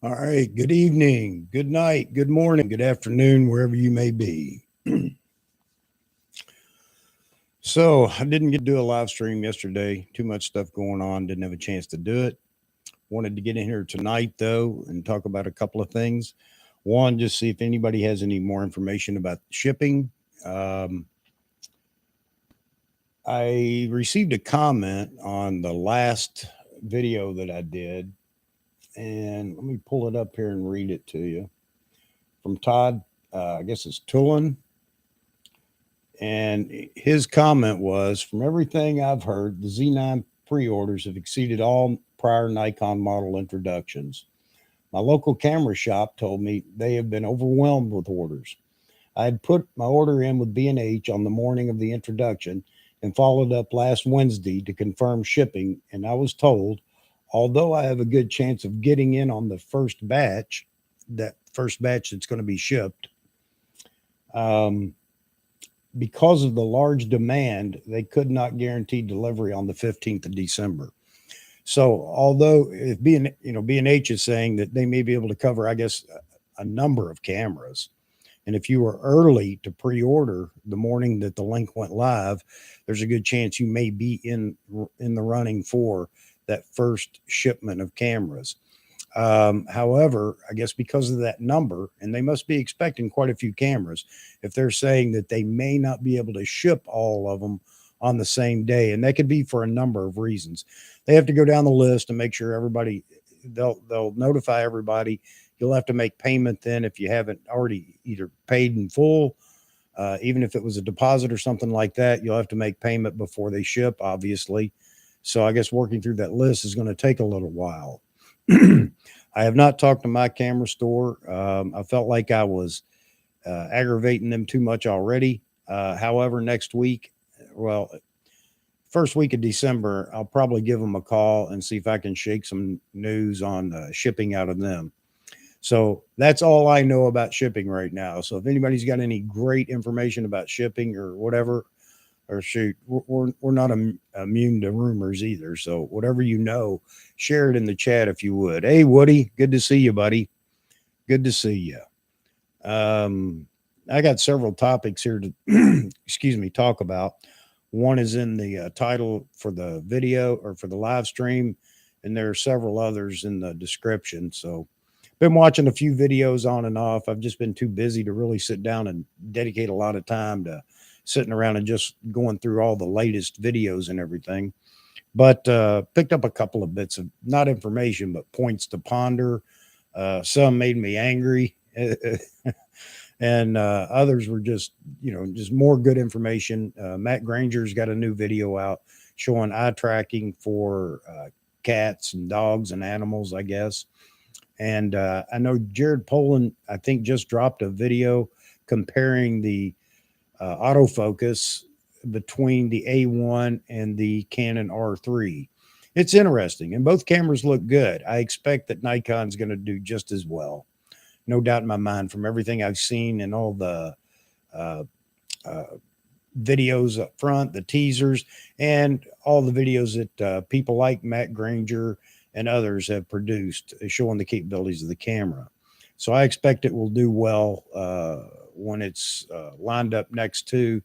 All right. Good evening, good night, good morning, good afternoon, wherever you may be. So, I didn't get to do a live stream yesterday. Too much stuff going on. Didn't have a chance to do it. Wanted to get in here tonight, though, and talk about a couple of things. One, just see if anybody has any more information about shipping. Um, I received a comment on the last video that I did, and let me pull it up here and read it to you from Todd. I guess it's Tulin. And his comment was, from everything I've heard, the Z9 pre orders have exceeded all prior Nikon model introductions. My local camera shop told me they have been overwhelmed with orders. I had put my order in with B&H on the morning of the introduction and followed up last Wednesday to confirm shipping, and I was told, although I have a good chance of getting in on the first batch, that first batch that's going to be shipped, um, because of the large demand, they could not guarantee delivery on the 15th of December. So, although if B&H is saying that they may be able to cover, I guess, a number of cameras, and if you were early to pre-order the morning that the link went live, there's a good chance you may be in the running for that first shipment of cameras. However, I guess because of that number, and they must be expecting quite a few cameras, if they're saying that they may not be able to ship all of them on the same day, and that could be for a number of reasons. They have to go down the list and make sure everybody, they'll notify everybody. You'll have to make payment then if you haven't already either paid in full, even if it was a deposit or something like that. You'll have to make payment before they ship, obviously. So I guess working through that list is going to take a little while. I have not talked to my camera store. I felt like I was aggravating them too much already. However, next week, well, first week of December, I'll probably give them a call and see if I can shake some news on shipping out of them. So that's all I know about shipping right now. So if anybody's got any great information about shipping or whatever, or shoot, we're not immune to rumors either. So whatever you know, share it in the chat if you would. Hey, Woody, good to see you, buddy. Good to see you. I got several topics here to, excuse me, talk about. One is in the title for the video or for the live stream, and there are several others in the description. So been watching a few videos on and off. I've just been too busy to really sit down and dedicate a lot of time to sitting around and just going through all the latest videos and everything. But picked up a couple of bits of not information, but points to ponder. Some made me angry. And others were just, just more good information. Matt Granger's got a new video out showing eye tracking for cats and dogs and animals, I guess. And I know Jared Poland, I think, just dropped a video comparing the autofocus between the A1 and the Canon R3. It's interesting, and both cameras look good. I expect that Nikon's going to do just as well. No doubt in my mind, from everything I've seen and all the uh, uh, videos up front, the teasers, and all the videos that people like Matt Granger and others have produced showing the capabilities of the camera. So I expect it will do well when it's lined up next to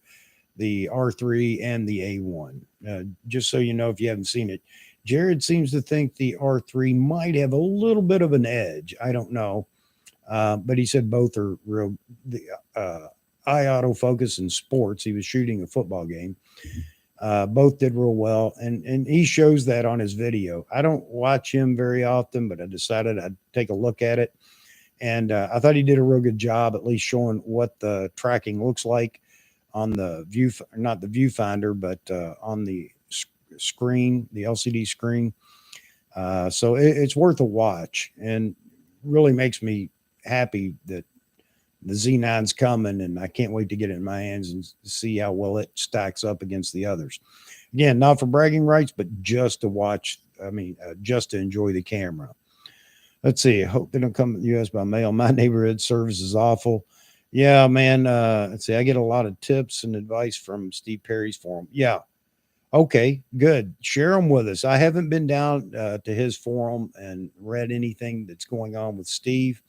the R3 and the A1. Just so you know, if you haven't seen it, Jared seems to think the R3 might have a little bit of an edge. I don't know. But he said both are real. The eye autofocus in sports, he was shooting a football game. Both did real well, and he shows that on his video. I don't watch him very often, but I decided I'd take a look at it, and I thought he did a real good job, at least showing what the tracking looks like on the view, not the viewfinder, but on the screen, the LCD screen. So it's worth a watch, and really makes me happy that the Z9's coming, and I can't wait to get it in my hands and see how well it stacks up against the others. Again, not for bragging rights, but just to watch. I mean, just to enjoy the camera. Let's see. I hope they don't come to the U.S. by mail. My neighborhood service is awful. Yeah, man. Let's see. I get a lot of tips and advice from Steve Perry's forum. Yeah. Okay, good. Share them with us. I haven't been down to his forum and read anything that's going on with Steve.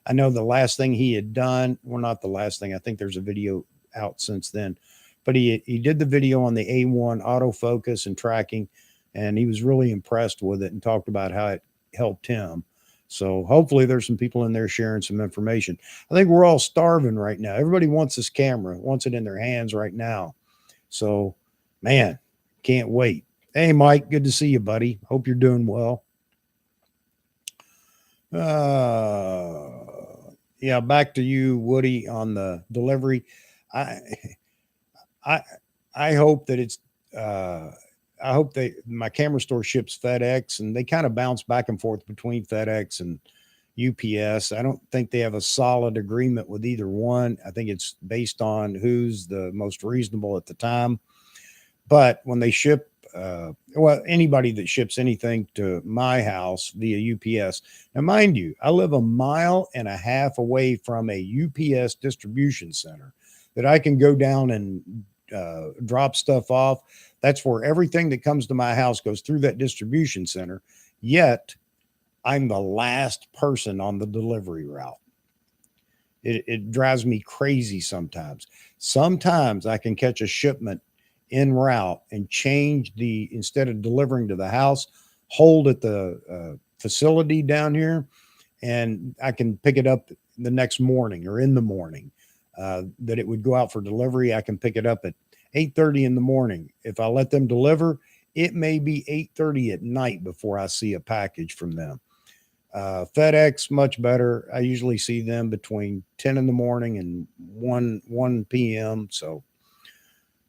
I know the last thing he had done, well, not the last thing. I think there's a video out since then, but he did the video on the A1 autofocus and tracking, and he was really impressed with it and talked about how it helped him. So hopefully there's some people in there sharing some information. I think we're all starving right now. Everybody wants this camera, wants it in their hands right now. So, man, can't wait. Hey, Mike, good to see you, buddy. Hope you're doing well. Yeah, back to you, Woody, on the delivery. I, I, I hope that it's. I hope my camera store ships FedEx, and they kind of bounce back and forth between FedEx and UPS. I don't think they have a solid agreement with either one. I think it's based on who's the most reasonable at the time. But when they ship, well, anybody that ships anything to my house via UPS, now mind you, I live a mile and a half away from a UPS distribution center that I can go down and drop stuff off. That's where everything that comes to my house goes through that distribution center. Yet I'm the last person on the delivery route. It drives me crazy sometimes. Sometimes I can catch a shipment en route and change instead of delivering to the house, hold at the facility down here, and I can pick it up the next morning or in the morning. That it would go out for delivery. I can pick it up at 8:30 in the morning. If I let them deliver, it may be 8:30 at night before I see a package from them. FedEx, much better. I usually see them between 10 in the morning and 1 p.m. So,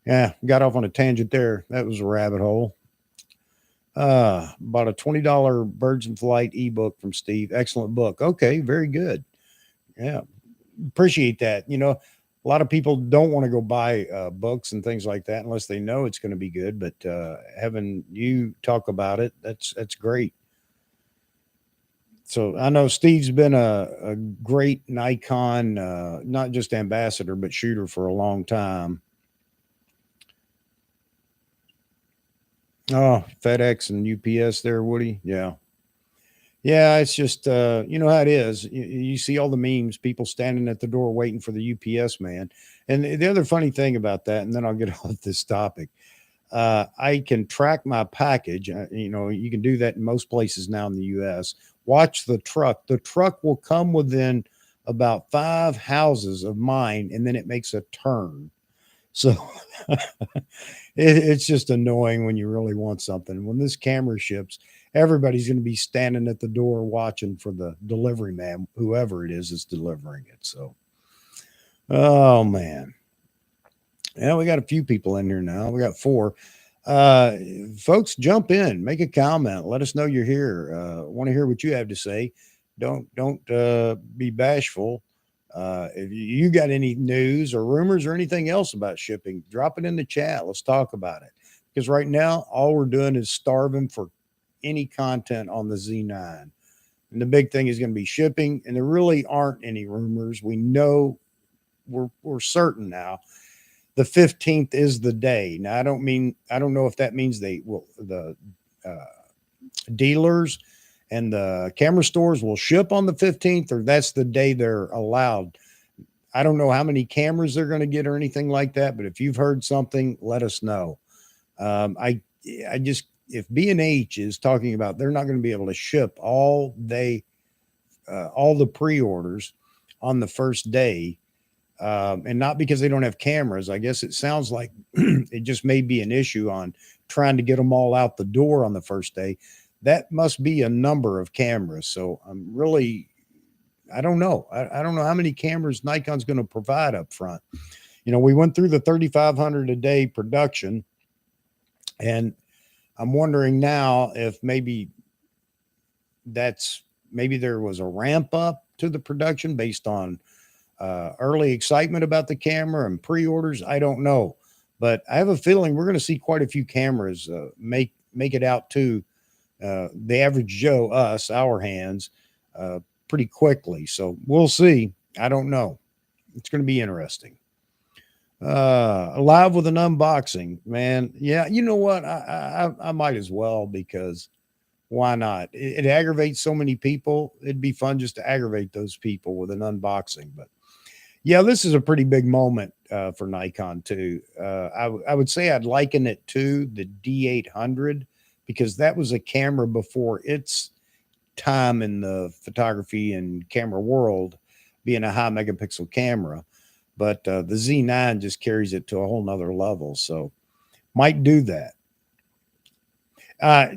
yeah, got off on a tangent there. That was a rabbit hole. Bought a $20 Birds in Flight ebook from Steve. Excellent book. Okay, very good. Yeah, appreciate that. A lot of people don't want to go buy books and things like that unless they know it's going to be good. But having you talk about it, that's great. So I know Steve's been a great Nikon, not just ambassador, but shooter for a long time. Oh, FedEx and UPS there, Woody. Yeah. Yeah, it's just you know how it is. You see all the memes, people standing at the door waiting for the UPS man. And the other funny thing about that, and then I'll get off this topic. I can track my package. You can do that in most places now in the US. Watch the truck. The truck will come within about 5 houses of mine, and then it makes a turn. So it's just annoying when you really want something. When this camera ships, everybody's going to be standing at the door watching for the delivery man, whoever it is delivering it. So, oh man. Yeah, we got a few people in here now. We got 4. Folks, jump in, make a comment, let us know you're here. Want to hear what you have to say. Don't be bashful. If you got any news or rumors or anything else about shipping, drop it in the chat. Let's talk about it. Because right now, all we're doing is starving for any content on the Z9. And the big thing is going to be shipping. And there really aren't any rumors. We know we're certain now. The 15th is the day. Now, I don't know if that means the dealers and the camera stores will ship on the 15th, or that's the day they're allowed. I don't know how many cameras they're going to get or anything like that, but if you've heard something, let us know. If B&H is talking about they're not going to be able to ship all the pre-orders on the first day, and not because they don't have cameras. I guess it sounds like it just may be an issue on trying to get them all out the door on the first day. That must be a number of cameras. So I don't know. I don't know how many cameras Nikon's going to provide up front. We went through the 3,500 a day production, and I'm wondering now if maybe there was a ramp up to the production based on early excitement about the camera and pre-orders. I don't know, but I have a feeling we're going to see quite a few cameras make it out to the average Joe, our hands, pretty quickly. So we'll see. I don't know. It's going to be interesting. Live with an unboxing, man. Yeah, you know what? I might as well, because why not? It aggravates so many people. It'd be fun just to aggravate those people with an unboxing. But yeah, this is a pretty big moment for Nikon too. I would say I'd liken it to the D800, because that was a camera before its time in the photography and camera world, being a high megapixel camera. But the Z9 just carries it to a whole nother level. So might do that.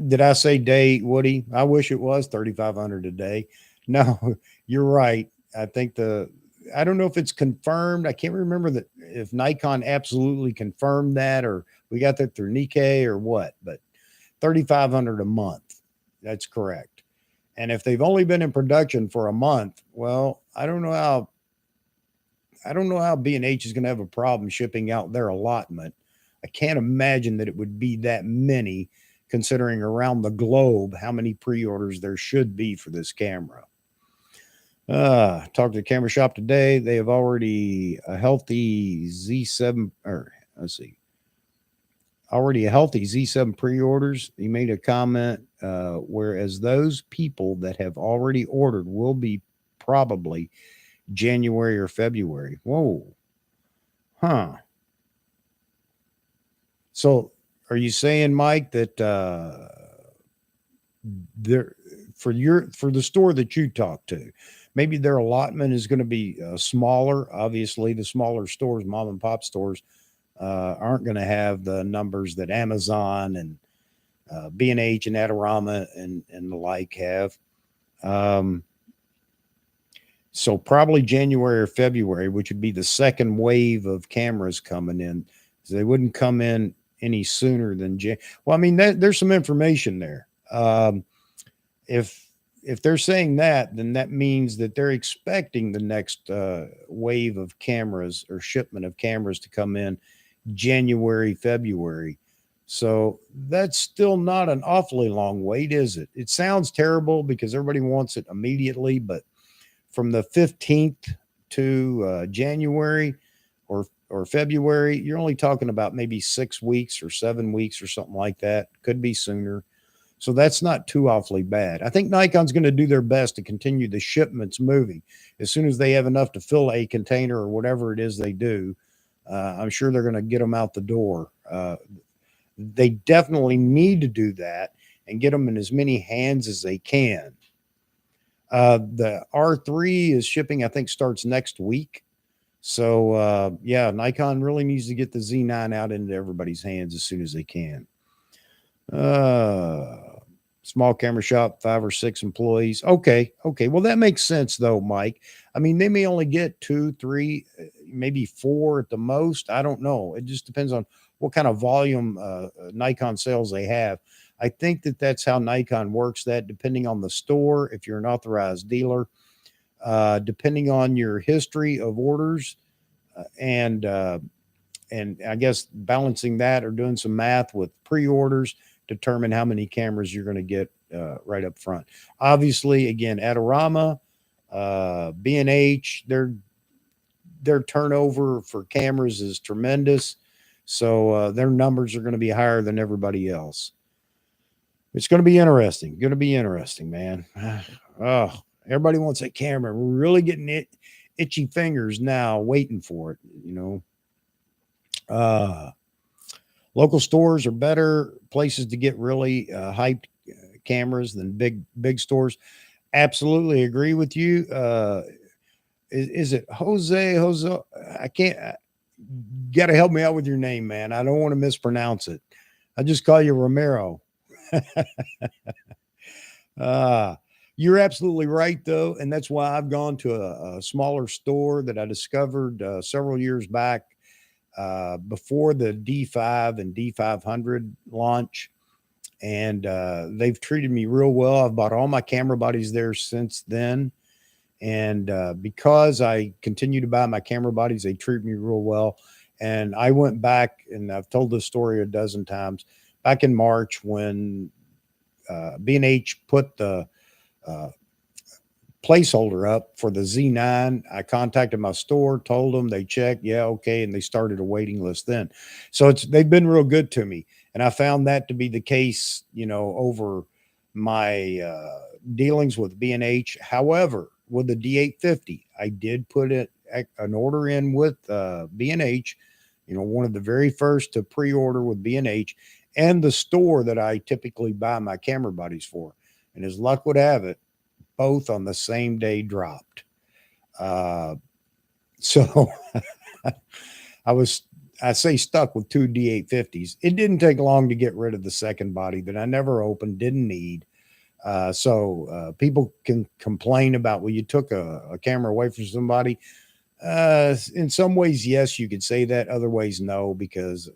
Did I say day, Woody? I wish it was 3,500 a day. No, you're right. I think I don't know if it's confirmed. I can't remember that if Nikon absolutely confirmed that, or we got that through Nikkei or what, but 3,500 a month. That's correct. And if they've only been in production for a month, well, I don't know how B&H is going to have a problem shipping out their allotment. I can't imagine that it would be that many, considering around the globe how many pre-orders there should be for this camera. Talked to the camera shop today. They have already a healthy Z7, or let's see, already a healthy Z7 pre-orders. He made a comment, whereas those people that have already ordered will be probably January or February. Whoa. Huh. So are you saying, Mike, that there, for the store that you talk to, maybe their allotment is going to be smaller? Obviously, the smaller stores, mom and pop stores, aren't going to have the numbers that Amazon and B&H and Adorama and the like have. So probably January or February, which would be the second wave of cameras coming in. So they wouldn't come in any sooner than well, I mean, there's some information there. If they're saying that, then that means that they're expecting the next wave of cameras or shipment of cameras to come in January, February. So that's still not an awfully long wait, is it? It sounds terrible because everybody wants it immediately, but from the 15th to January or February, you're only talking about maybe 6 weeks or 7 weeks or something like that. Could be sooner. So that's not too awfully bad. I think Nikon's going to do their best to continue the shipments moving. As soon as they have enough to fill a container or whatever it is they do, I'm sure they're going to get them out the door. They definitely need to do that and get them in as many hands as they can. The R3 is shipping, I think, starts next week. So, yeah, Nikon really needs to get the Z9 out into everybody's hands as soon as they can. Small camera shop, 5 or 6 employees. Okay. Well, that makes sense, though, Mike. I mean, they may only get 2, 3, maybe 4 at the most. I don't know. It just depends on what kind of volume Nikon sales they have. I think that's how Nikon works that, depending on the store, if you're an authorized dealer, depending on your history of orders, and I guess balancing that or doing some math with pre-orders, determine how many cameras you're going to get right up front. Obviously, again, Adorama, B&H, their turnover for cameras is tremendous. So their numbers are going to be higher than everybody else. It's going to be interesting. Man. Oh, everybody wants that camera. We're really getting itchy fingers now, waiting for it. Local stores are better places to get really hyped cameras than big stores. Absolutely agree with you. Is it Jose? I can't. Got to help me out with your name, man. I don't want to mispronounce it. I just call you Romero. You're absolutely right, though. And that's why I've gone to a smaller store that I discovered several years back before the D5 and D500 launch. And they've treated me real well. I've bought all my camera bodies there since then. And because I continue to buy my camera bodies, they treat me real well. And I went back, and I've told this story a dozen times, back in March when B&H put the placeholder up for the Z9. I contacted my store, told them, they checked, yeah, okay, and they started a waiting list then. So they've been real good to me, and I found that to be the case, over my dealings with B&H. However, with the D850, I did put an order in with B&H. One of the very first to pre-order with B&H, and the store that I typically buy my camera bodies for. And as luck would have it, both on the same day dropped. So I was, I say, stuck with two D850s. It didn't take long to get rid of the second body that I never opened, didn't need. So people can complain about, well, you took a camera away from somebody. In some ways, yes, you could say that. Other ways, no, because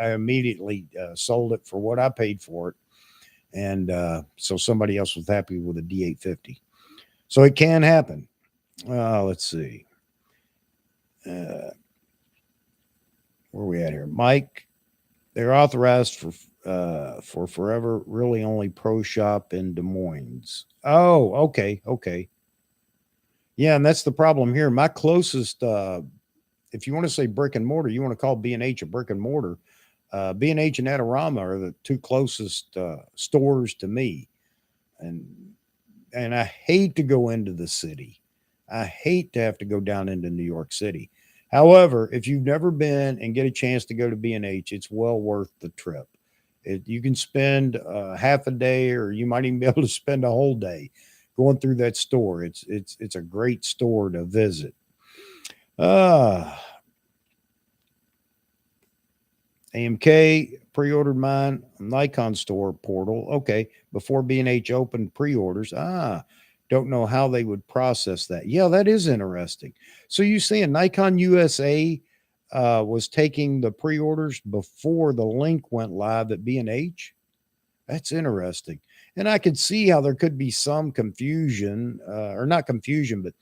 I immediately sold it for what I paid for it. And so somebody else was happy with a D850. So it can happen. Let's see. Where are we at here? Mike, they're authorized for forever, really only pro shop in Des Moines. Oh, okay. Okay. Yeah, and that's the problem here. My closest, if you want to say brick and mortar, you want to call B&H a brick and mortar. B&H and Adorama are the two closest stores to me. And I hate to go into the city. I hate to have to go down into New York City. However, if you've never been and get a chance to go to B&H, it's well worth the trip. You can spend half a day, or you might even be able to spend a whole day going through that store. It's a great store to visit. AMK pre-ordered mine Nikon store portal. Okay, before B&H opened pre-orders. Don't know how they would process that. Yeah, that is interesting. So you see, Nikon USA was taking the pre-orders before the link went live at B&H. That's interesting. And I could see how there could be some confusion, or not confusion, but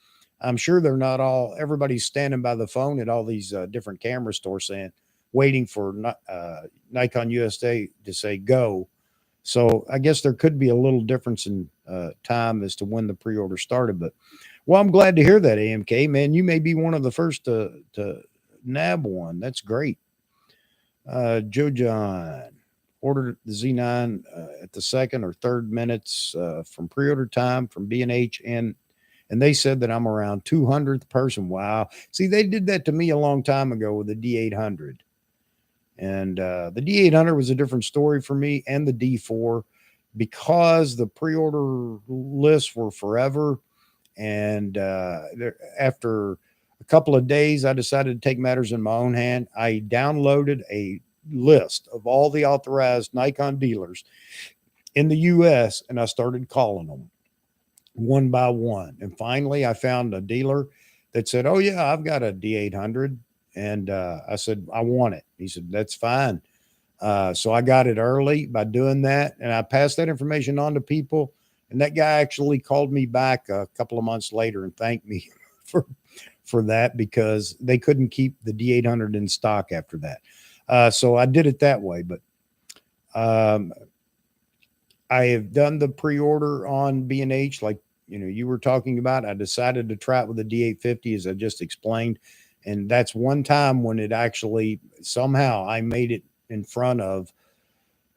I'm sure they're not all, everybody's standing by the phone at all these different camera stores waiting for Nikon USA to say go. So I guess there could be a little difference in time as to when the pre-order started. But, well, I'm glad to hear that, AMK. Man, you may be one of the first to nab one. That's great. Joe John ordered the Z9 at the second or third minutes from pre-order time from B&H, and they said that I'm around 200th person. Wow. See, they did that to me a long time ago with the D800. And the D800 was a different story for me, and the D4, because the pre-order lists were forever. And after a couple of days, I decided to take matters in my own hand. I downloaded a list of all the authorized Nikon dealers in the U.S., and I started calling them one by one. And finally, I found a dealer that said, oh, yeah, I've got a D800. And I said, I want it. He said, that's fine. So I got it early by doing that. And I passed that information on to people. And that guy actually called me back a couple of months later and thanked me for that, because they couldn't keep the D800 in stock after that. So I did it that way. But I have done the pre-order on B&H, like, you were talking about. I decided to try it with the D850, as I just explained. And that's one time when it actually, somehow I made it in front of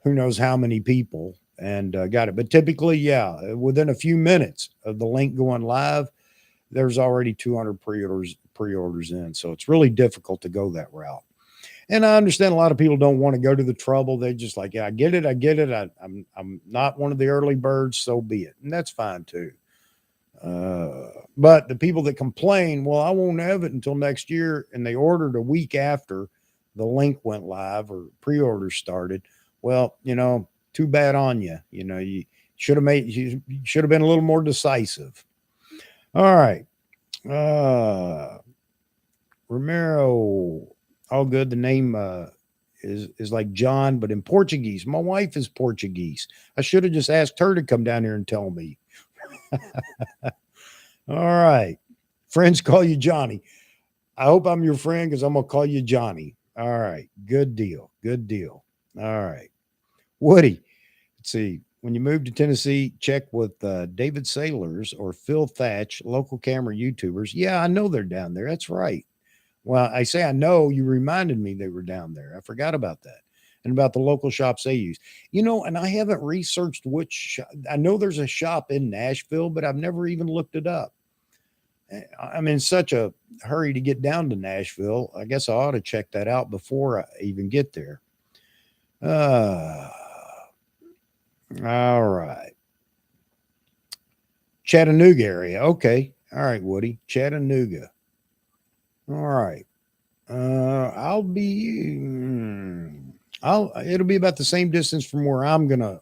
who knows how many people and got it. But typically, yeah, within a few minutes of the link going live, there's already 200 pre-orders in. So it's really difficult to go that route. And I understand a lot of people don't want to go to the trouble. They're just like, yeah, I get it. I'm not one of the early birds, so be it. And that's fine too. But the people that complain, well, I won't have it until next year, and they ordered a week after the link went live or pre-orders started. Well, too bad on you. You should have been a little more decisive. All right. Romero, all good. The name is like John, but in Portuguese. My wife is Portuguese. I should have just asked her to come down here and tell me. All right. Friends call you Johnny. I hope I'm your friend, because I'm going to call you Johnny. All right. Good deal. Good deal. All right. Woody, let's see. when you move to Tennessee, check with David Sailors or Phil Thatch, local camera YouTubers. Yeah, I know they're down there. That's right. Well, I say I know, you reminded me they were down there. I forgot about that. And about the local shops they use. And I haven't researched which I know there's a shop in Nashville, but I've never even looked it up. I'm in such a hurry to get down to Nashville. I guess I ought to check that out before I even get there. Uh, all right. Chattanooga area. Okay. All right, Woody. Chattanooga. All right. I'll be. It'll be about the same distance from where I'm gonna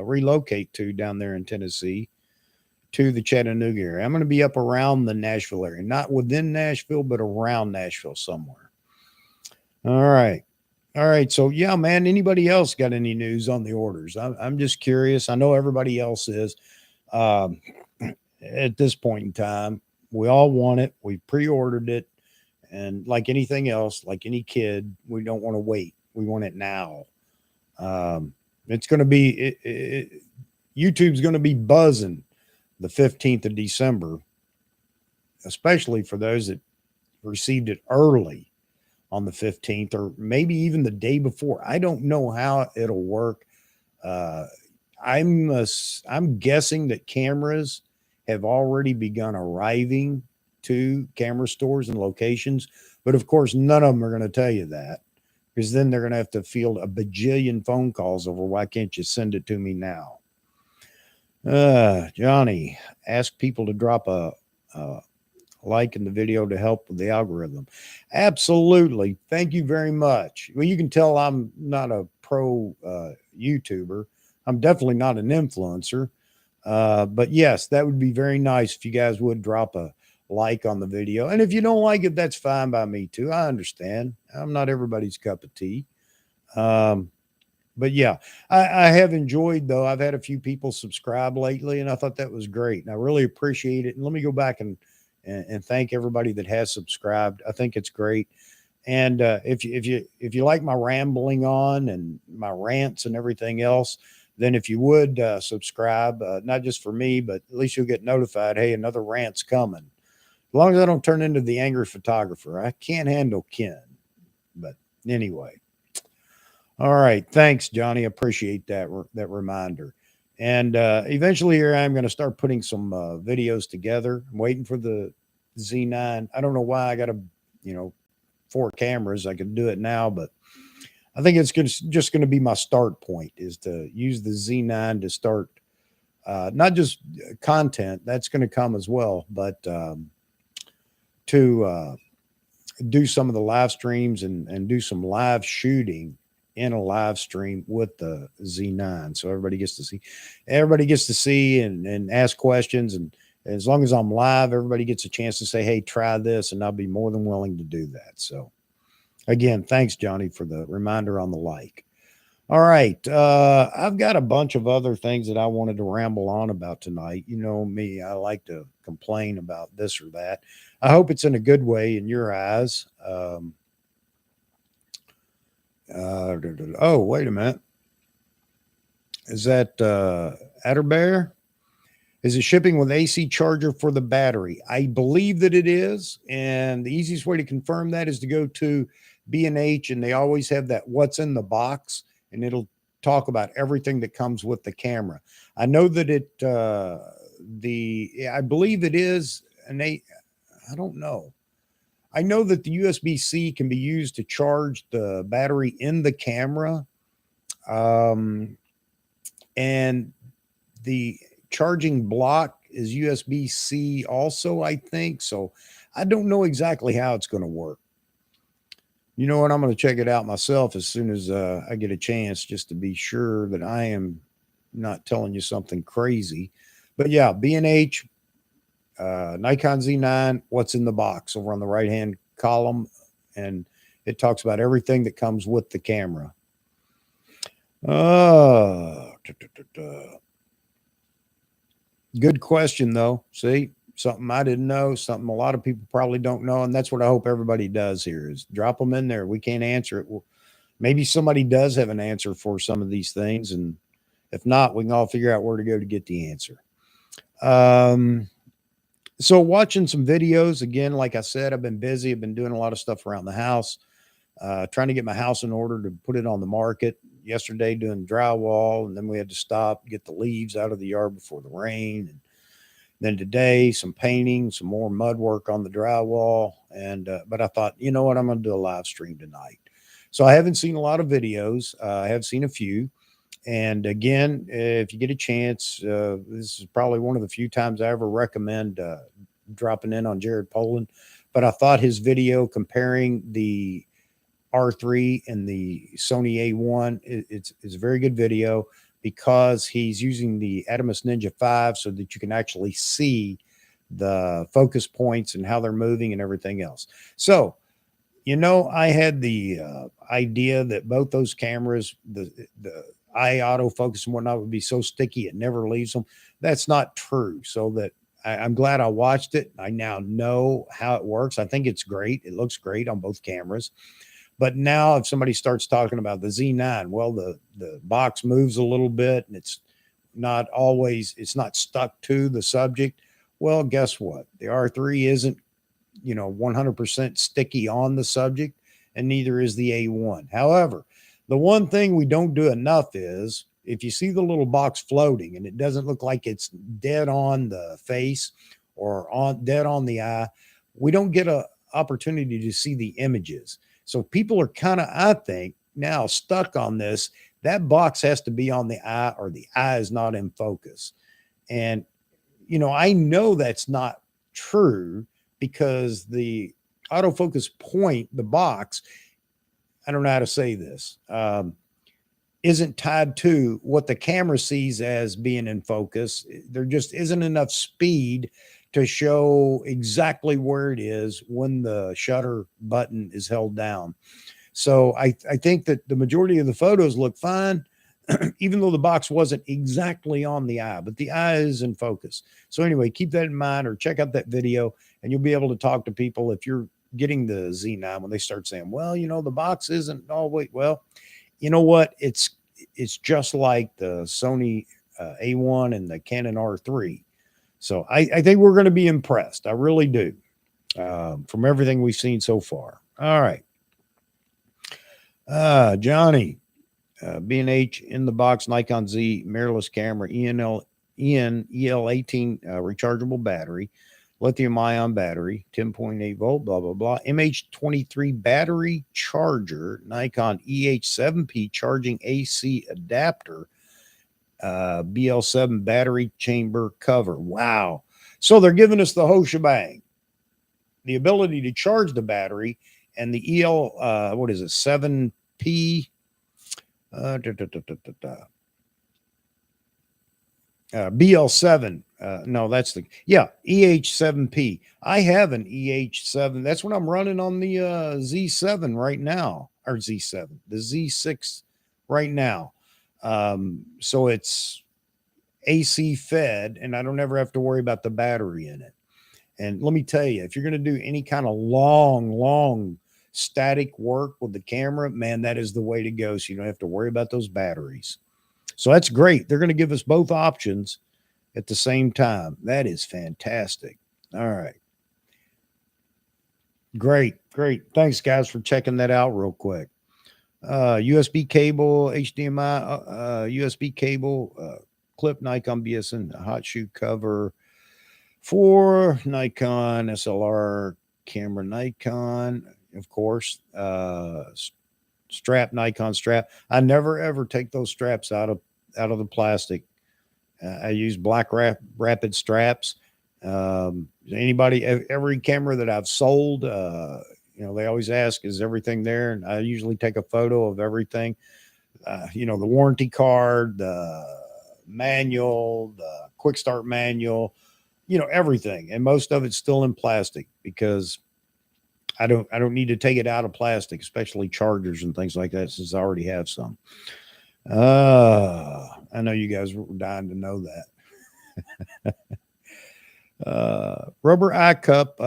relocate to down there in Tennessee to the Chattanooga area. I'm gonna be up around the Nashville area, not within Nashville, but around Nashville somewhere. All right. All right. So yeah, man. Anybody else got any news on the orders? I'm just curious. I know everybody else is. Um, at this point in time, we all want it. We pre-ordered it. And like anything else, like any kid, we don't want to wait. We want it now. It's going to be, YouTube's going to be buzzing the 15th of December, especially for those that received it early on the 15th or maybe even the day before. I don't know how it'll work. I'm guessing that cameras have already begun arriving to camera stores and locations, but of course, none of them are going to tell you that because then they're going to have to field a bajillion phone calls over why can't you send it to me now? Johnny, ask people to drop a like in the video to help with the algorithm. Absolutely. Thank you very much. Well, you can tell I'm not a pro YouTuber. I'm definitely not an influencer. But yes, that would be very nice if you guys would drop a like on the video. And if you don't like it, that's fine by me too. I understand. I'm not everybody's cup of tea. But yeah, I have enjoyed though. I've had a few people subscribe lately, and I thought that was great. And I really appreciate it. And let me go back and thank everybody that has subscribed. I think it's great. And if you like my rambling on and my rants and everything else, then if you would subscribe, not just for me, but at least you'll get notified. Hey, another rant's coming. As long as I don't turn into the angry photographer, I can't handle Ken. But anyway, all right. Thanks, Johnny. Appreciate that reminder. And eventually, here I'm going to start putting some videos together. I'm waiting for the Z9. I don't know why I got to, 4 cameras. I could do it now, but I think it's just going to be my start point is to use the Z9 to start not just content that's going to come as well, but to do some of the live streams and do some live shooting in a live stream with the Z9. So everybody gets to see and ask questions. And as long as I'm live, everybody gets a chance to say, hey, try this. And I'll be more than willing to do that. So again, thanks, Johnny, for the reminder on the like. All right. I've got a bunch of other things that I wanted to ramble on about tonight. You know me, I like to complain about this or that. I hope it's in a good way in your eyes. Oh, wait a minute. Is that Adderbear? Is it shipping with AC charger for the battery? I believe that it is. And the easiest way to confirm that is to go to B&H, and they always have that what's in the box, and it'll talk about everything that comes with the camera. I know that I believe it is I don't know. I know that the USB-C can be used to charge the battery in the camera. And the charging block is USB-C also, I think. So I don't know exactly how it's going to work. You know what? I'm going to check it out myself as soon as I get a chance, just to be sure that I am not telling you something crazy. But yeah, B&H, Nikon Z9, what's in the box over on the right-hand column. And it talks about everything that comes with the camera. Good question, though. See, something I didn't know, something a lot of people probably don't know. And that's what I hope everybody does here is drop them in there. We can't answer it. Well, maybe somebody does have an answer for some of these things. And If not, we can all figure out where to go to get the answer. So watching some videos again, like I said, I've been busy. I've been doing a lot of stuff around the house, trying to get my house in order to put it on the market. Yesterday doing drywall, and then we had to stop, get the leaves out of the yard before the rain. And then today, some painting, some more mud work on the drywall. And but I thought, you know what, I'm going to do a live stream tonight. So I haven't seen a lot of videos. I have seen a few. And again, if you get a chance, this is probably one of the few times I ever recommend dropping in on Jared Poland. But I thought his video comparing the R3 and the Sony A1, it's a very good video because he's using the Atomos Ninja 5 so that you can actually see the focus points and how they're moving and everything else. So, I had the idea that both those cameras, the eye autofocus and whatnot, would be so sticky it never leaves them. That's not true. So that I'm glad I watched it. I now know how it works. I think it's great. It looks great on both cameras. But now if somebody starts talking about the Z9, well, the box moves a little bit and it's not stuck to the subject. Well, guess what? The R3 isn't, 100% sticky on the subject, and neither is the A1. However, the one thing we don't do enough is if you see the little box floating and it doesn't look like it's dead on the face or dead on the eye, we don't get an opportunity to see the images. So people are kind of, I think, now stuck on this. That box has to be on the eye or the eye is not in focus. And, I know that's not true because the autofocus point, the box, I don't know how to say this, isn't tied to what the camera sees as being in focus. There just isn't enough speed to show exactly where it is when the shutter button is held down. So I think that the majority of the photos look fine, even though the box wasn't exactly on the eye, but the eye is in focus. So anyway, keep that in mind or check out that video and you'll be able to talk to people if you're getting the Z9 when they start saying, well, the box isn't always, well, you know what? It's just like the Sony A1 and the Canon R3. So I think we're going to be impressed. I really do, from everything we've seen so far. All right. Johnny, B&H in the box, Nikon Z, mirrorless camera, EL18 rechargeable battery, lithium ion battery, 10.8 volt, blah, blah, blah. MH23 battery charger, Nikon EH7P charging AC adapter, BL7 battery chamber cover. Wow. So they're giving us the whole shebang, the ability to charge the battery and the EL, 7P, BL7. No, that's EH7P. I have an EH7. That's what I'm running on the Z7 right now, or Z7, the Z6 right now. So it's AC fed, and I don't ever have to worry about the battery in it. And let me tell you, if you're going to do any kind of long static work with the camera, man, that is the way to go. So you don't have to worry about those batteries. So that's great. They're going to give us both options at the same time. That is fantastic. All right. Great. Thanks, guys, for checking that out real quick. USB cable, HDMI, USB cable, clip, Nikon BSN, hot shoe cover for Nikon SLR camera, Nikon, of course, strap, Nikon strap. I never ever take those straps out of the plastic. I use black rapid straps. Every camera that I've sold, they always ask, is everything there? And I usually take a photo of everything. The warranty card, the manual, the quick start manual, everything. And most of it's still in plastic because I don't need to take it out of plastic, especially chargers and things like that, since I already have some. I know you guys were dying to know that. Rubber eye cup,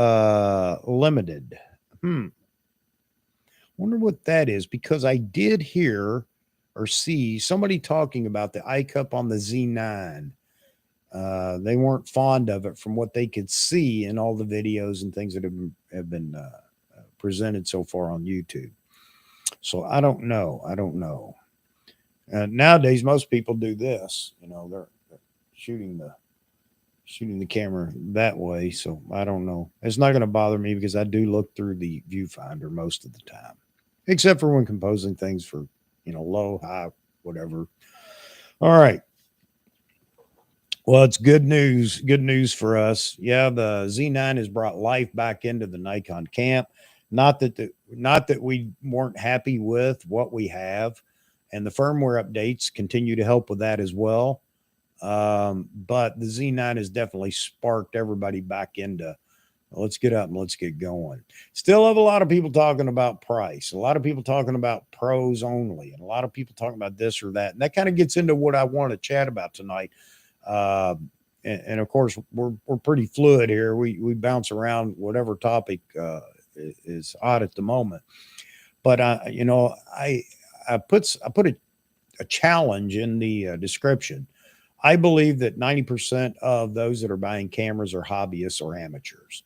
limited. Wonder what that is, because I did hear or see somebody talking about the eye cup on the Z9. They weren't fond of it from what they could see in all the videos and things that have been presented so far on YouTube. So I don't know. I don't know. Nowadays, most people do this. You know, they're shooting the camera that way. So I don't know. It's not going to bother me because I do look through the viewfinder most of the time, except for when composing things for, you know, low, high, whatever. All right. Well, it's good news. Good news for us. Yeah, the Z9 has brought life back into the Nikon camp. Not that we weren't happy with what we have, and the firmware updates continue to help with that as well. But the Z9 has definitely sparked everybody back into, let's get up and let's get going. Still have a lot of people talking about price, a lot of people talking about pros only, and a lot of people talking about this or that. And that kind of gets into what I want to chat about tonight. And of course, we're pretty fluid here. We bounce around whatever topic is hot at the moment. But you know, I put a challenge in the description. I believe that 90% of those that are buying cameras are hobbyists or amateurs.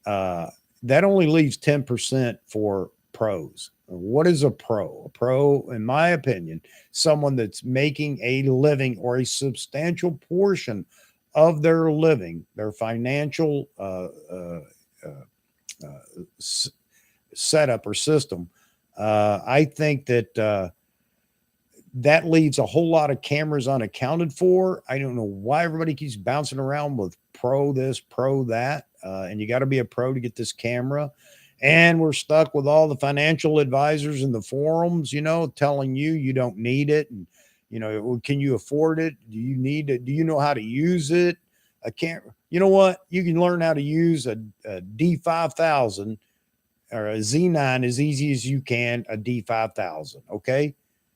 That only leaves 10% for pros. What is a pro? A pro, in my opinion, someone that's making a living or a substantial portion of their living, their financial setup or system. I think that that leaves a whole lot of cameras unaccounted for. I don't know why everybody keeps bouncing around with pro this, pro that. And you got to be a pro to get this camera. And we're stuck with all the financial advisors in the forums, you know, telling you don't need it. And, you know, can you afford it? Do you need it? Do you know how to use it? A camera. You know what? You can learn how to use a D5000 or a Z9 as easy as you can a D5000. Okay.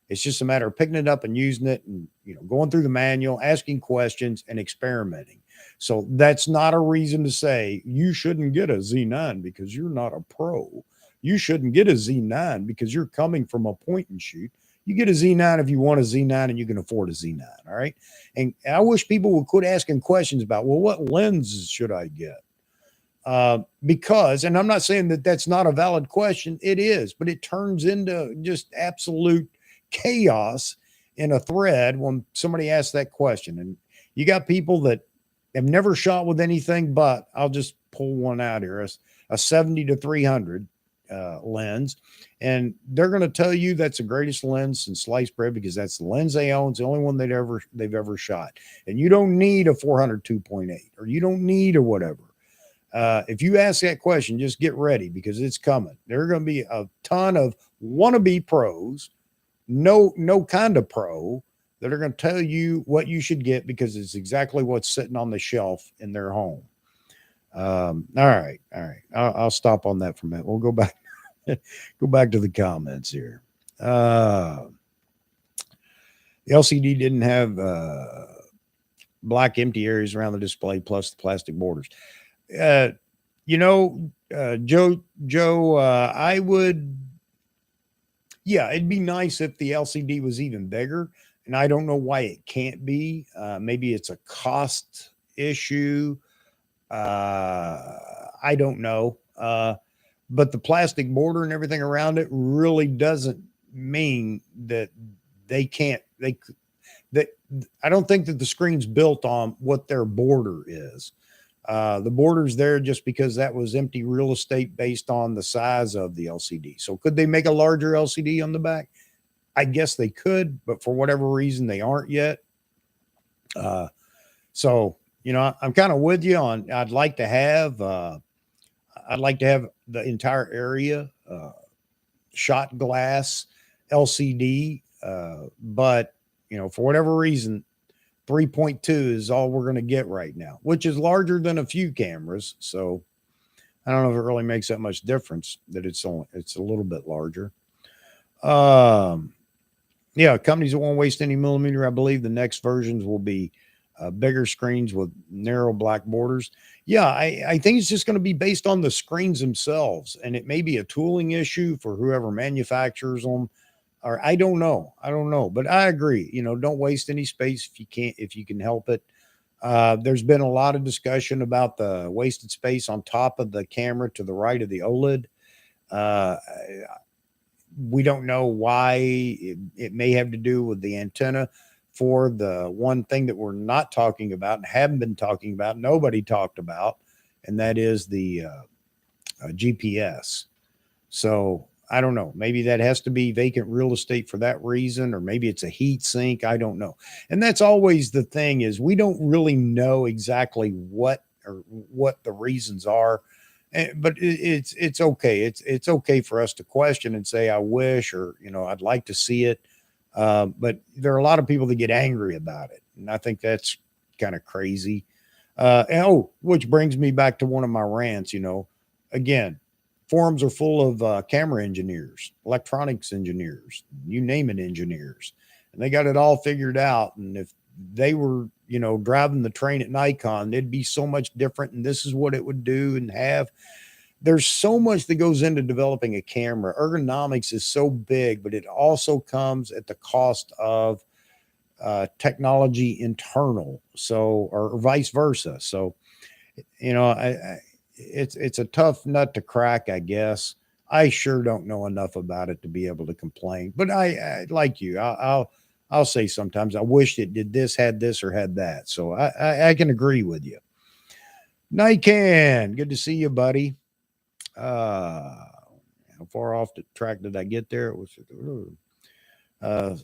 It's just a matter of picking it up and using it and, you know, going through the manual, asking questions and experimenting. So that's not a reason to say you shouldn't get a Z9 because you're not a pro. You shouldn't get a Z9 because you're coming from a point and shoot. You get a Z9 if you want a Z9 and you can afford a Z9. All right. And I wish people would quit asking questions about, well, what lenses should I get? Because, and I'm not saying that that's not a valid question. It is, but it turns into just absolute chaos in a thread when somebody asks that question. And you got people that have never shot with anything but, I'll just pull one out here, a 70-300 lens, and they're going to tell you that's the greatest lens since sliced bread because that's the lens they own. It's the only one they've ever shot. And you don't need a 400 2.8 or you don't need or whatever. If you ask that question, just get ready because it's coming. There are going to be a ton of wannabe pros, no kind of pro, that are going to tell you what you should get because it's exactly what's sitting on the shelf in their home. All right. I'll stop on that for a minute. We'll go back to the comments here. The LCD didn't have black empty areas around the display plus the plastic borders. You know, Joe, I would, yeah, it'd be nice if the LCD was even bigger. And I don't know why it can't be. Maybe it's a cost issue. I don't know. But the plastic border and everything around it really doesn't mean that they can't, I don't think that the screen's built on what their border is. The border's there just because that was empty real estate based on the size of the LCD. So could they make a larger LCD on the back? I guess they could, but for whatever reason, they aren't yet. So, you know, I'm kind of with you on, I'd like to have the entire area, shot glass LCD. But, you know, for whatever reason, 3.2 is all we're going to get right now, which is larger than a few cameras. So I don't know if it really makes that much difference that it's a little bit larger. Yeah, companies that won't waste any millimeter. I believe the next versions will be bigger screens with narrow black borders. Yeah, I think it's just going to be based on the screens themselves, and it may be a tooling issue for whoever manufactures them. or I don't know. I don't know, but I agree. You know, don't waste any space if you can't, if you can help it. There's been a lot of discussion about the wasted space on top of the camera to the right of the OLED. Uh, we don't know why. It may have to do with the antenna. For the one thing that we're not talking about and haven't been talking about, nobody talked about, and that is the GPS. So I don't know. Maybe that has to be vacant real estate for that reason, or maybe it's a heat sink. I don't know. And that's always the thing, is we don't really know exactly what the reasons are. But it's okay. It's okay for us to question and say, I wish, or, you know, I'd like to see it. But there are a lot of people that get angry about it. And I think that's kind of crazy. Which brings me back to one of my rants, you know, again, forums are full of camera engineers, electronics engineers, you name it, engineers, and they got it all figured out. And if they were, you know, driving the train at Nikon, it'd be so much different. And this is what it would do and have. There's so much that goes into developing a camera. Ergonomics is so big, but it also comes at the cost of technology internal. So, or vice versa. So, you know, it's a tough nut to crack, I guess. I sure don't know enough about it to be able to complain, but I like you. I'll say sometimes I wish it did this, had this, or had that. So I can agree with you. Nikan, good to see you, buddy. How far off the track did I get there? It was. Uh,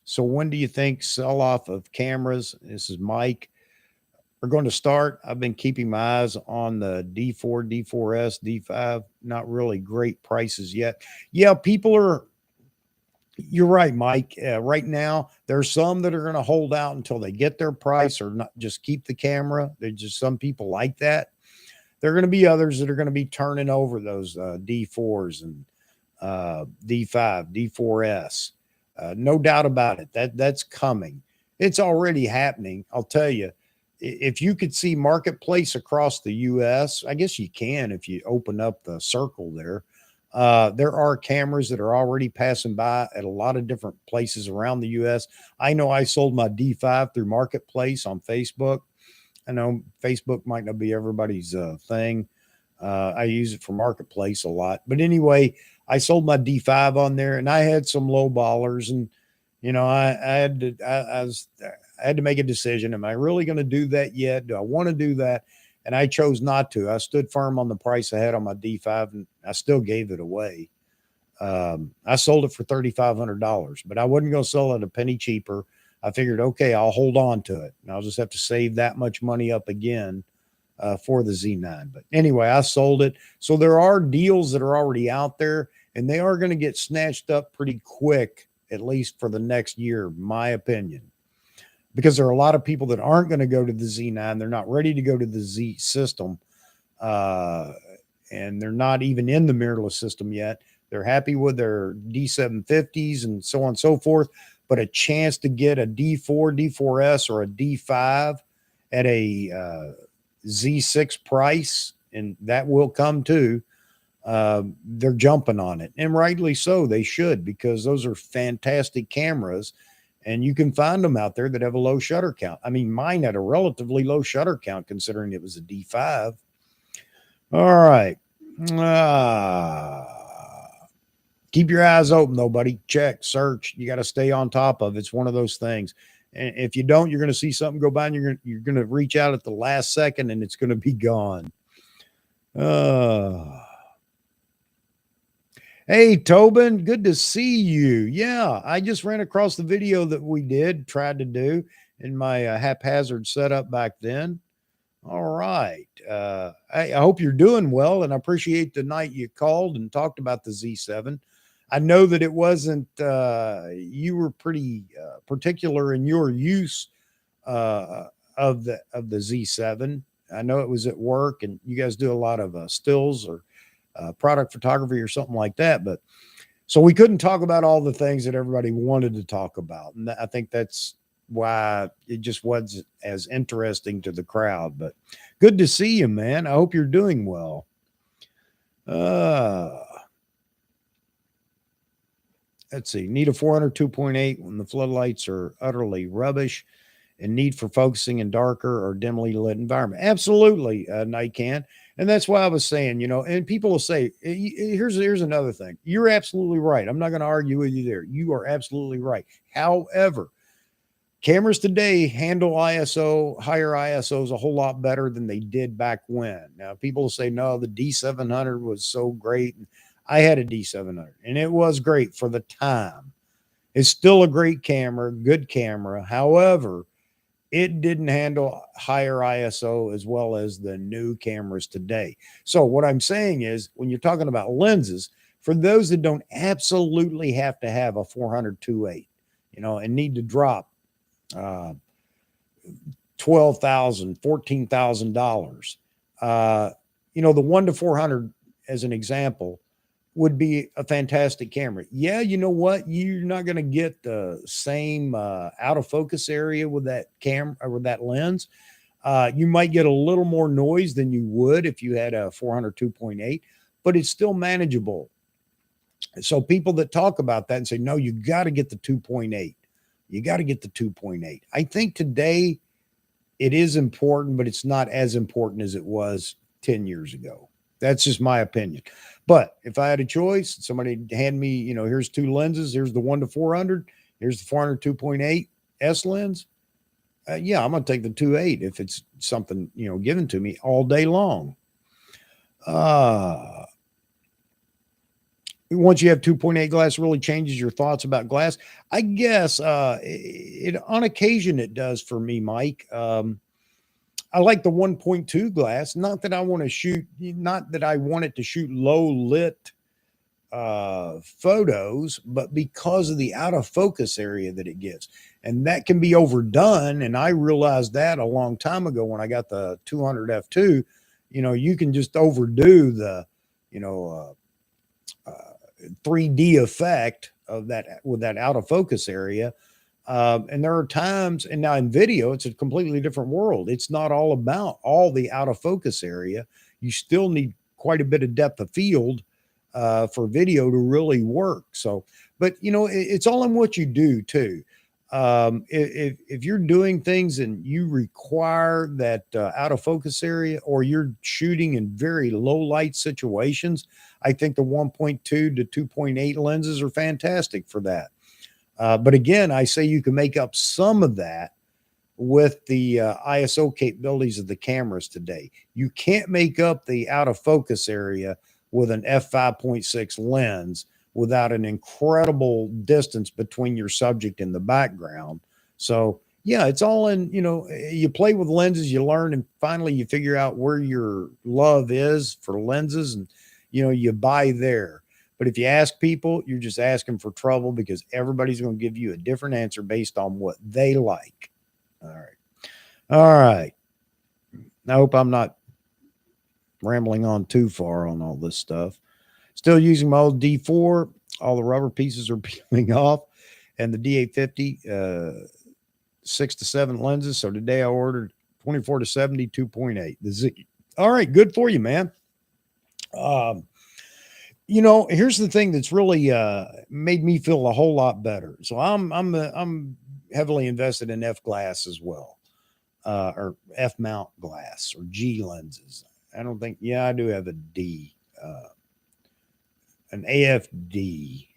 so when do you think sell off of cameras? This is Mike. We're going to start. I've been keeping my eyes on the D4, D4S, D5. Not really great prices yet. Yeah, people are. You're right, Mike. Right now, there's some that are going to hold out until they get their price, or not just keep the camera. There's just some people like that. There are going to be others that are going to be turning over those D4s and D5, D4S. No doubt about it. That's coming. It's already happening. I'll tell you, if you could see marketplace across the U.S., I guess you can if you open up the circle there. There are cameras that are already passing by at a lot of different places around the U.S. I know I sold my D5 through Marketplace on Facebook. I know Facebook might not be everybody's thing. I use it for Marketplace a lot. But anyway, I sold my D5 on there, and I had some low ballers, and you know, I had to make a decision. Am I really going to do that yet? Do I want to do that? And I chose not to. I stood firm on the price I had on my D5, and I still gave it away. I sold it for $3,500, but I wasn't going to sell it a penny cheaper. I figured, okay, I'll hold on to it, and I'll just have to save that much money up again for the Z9. But anyway, I sold it. So there are deals that are already out there, and they are going to get snatched up pretty quick, at least for the next year, my opinion, because there are a lot of people that aren't going to go to the Z9. They're not ready to go to the Z system, and they're not even in the mirrorless system yet. They're happy with their D750s and so on and so forth, but a chance to get a D4, D4S, or a D5 at a Z6 price, and that will come too. They're jumping on it, and rightly so. They should, because those are fantastic cameras, and you can find them out there that have a low shutter count. I mean, mine had a relatively low shutter count considering it was a D5. All right. Keep your eyes open though, buddy. Check, search. You got to stay on top of it. It's one of those things. And if you don't, you're going to see something go by, and you're going to reach out at the last second, and it's going to be gone. Hey, Tobin, good to see you. Yeah, I just ran across the video that we tried to do in my haphazard setup back then. All right. I hope you're doing well, and I appreciate the night you called and talked about the Z7. I know that it wasn't, you were pretty particular in your use of the Z7. I know it was at work, and you guys do a lot of stills or product photography or something like that. But so we couldn't talk about all the things that everybody wanted to talk about. And I think that's why it just wasn't as interesting to the crowd. But good to see you, man. I hope you're doing well. let's see, need a 400 2.8 when the floodlights are utterly rubbish, and need for focusing in darker or dimly lit environment. Absolutely, Night can. And that's why I was saying, and people will say, here's another thing. You're absolutely right. I'm not going to argue with you there. You are absolutely right. However, cameras today handle ISO, higher ISOs a whole lot better than they did back when. Now, people will say, no, the D700 was so great. I had a D700 and it was great for the time. It's still a great camera, good camera. However, it didn't handle higher ISO as well as the new cameras today. So what I'm saying is, when you're talking about lenses, for those that don't absolutely have to have a 400 2.8, and need to drop uh, $12,000, $14,000, the 1 to 400 as an example would be a fantastic camera. Yeah, you know what? You're not going to get the same out of focus area with that camera or with that lens. You might get a little more noise than you would if you had a 400 2.8, but it's still manageable. So people that talk about that and say, no, you got to get the 2.8. You got to get the 2.8. I think today it is important, but it's not as important as it was 10 years ago. That's just my opinion. But if I had a choice, somebody hand me, here's two lenses. Here's the 1 to 400. Here's the 400 2.8 S lens. Yeah, I'm going to take the 2.8 if it's something, given to me all day long. Once you have 2.8 glass, really changes your thoughts about glass. I guess on occasion it does for me, Mike. I like the 1.2 glass. Not that I want it to shoot low lit photos, but because of the out of focus area that it gives. And that can be overdone. And I realized that a long time ago when I got the 200 F2. You can just overdo the, 3D effect of that with that out of focus area. And there are times, and now in video, it's a completely different world. It's not all about all the out of focus area. You still need quite a bit of depth of field for video to really work. So, but it's all in what you do too. If you're doing things and you require that out of focus area, or you're shooting in very low light situations, I think the 1.2 to 2.8 lenses are fantastic for that. But again, I say you can make up some of that with the ISO capabilities of the cameras today. You can't make up the out of focus area with an f5.6 lens without an incredible distance between your subject and the background. So yeah, it's all in, you play with lenses, you learn, and finally you figure out where your love is for lenses, and, you buy there. But if you ask people, you're just asking for trouble, because everybody's going to give you a different answer based on what they like. All right. All right. I hope I'm not rambling on too far on all this stuff. Still using my old D4. All the rubber pieces are peeling off, and the D850, 6 to 7 lenses. So today I ordered 24 to 70, 2.8. The Z. All right. Good for you, man. Here's the thing that's really made me feel a whole lot better. So I'm heavily invested in F glass as well, or F mount glass, or G lenses. I don't think. Yeah, I do have a D, an AFD,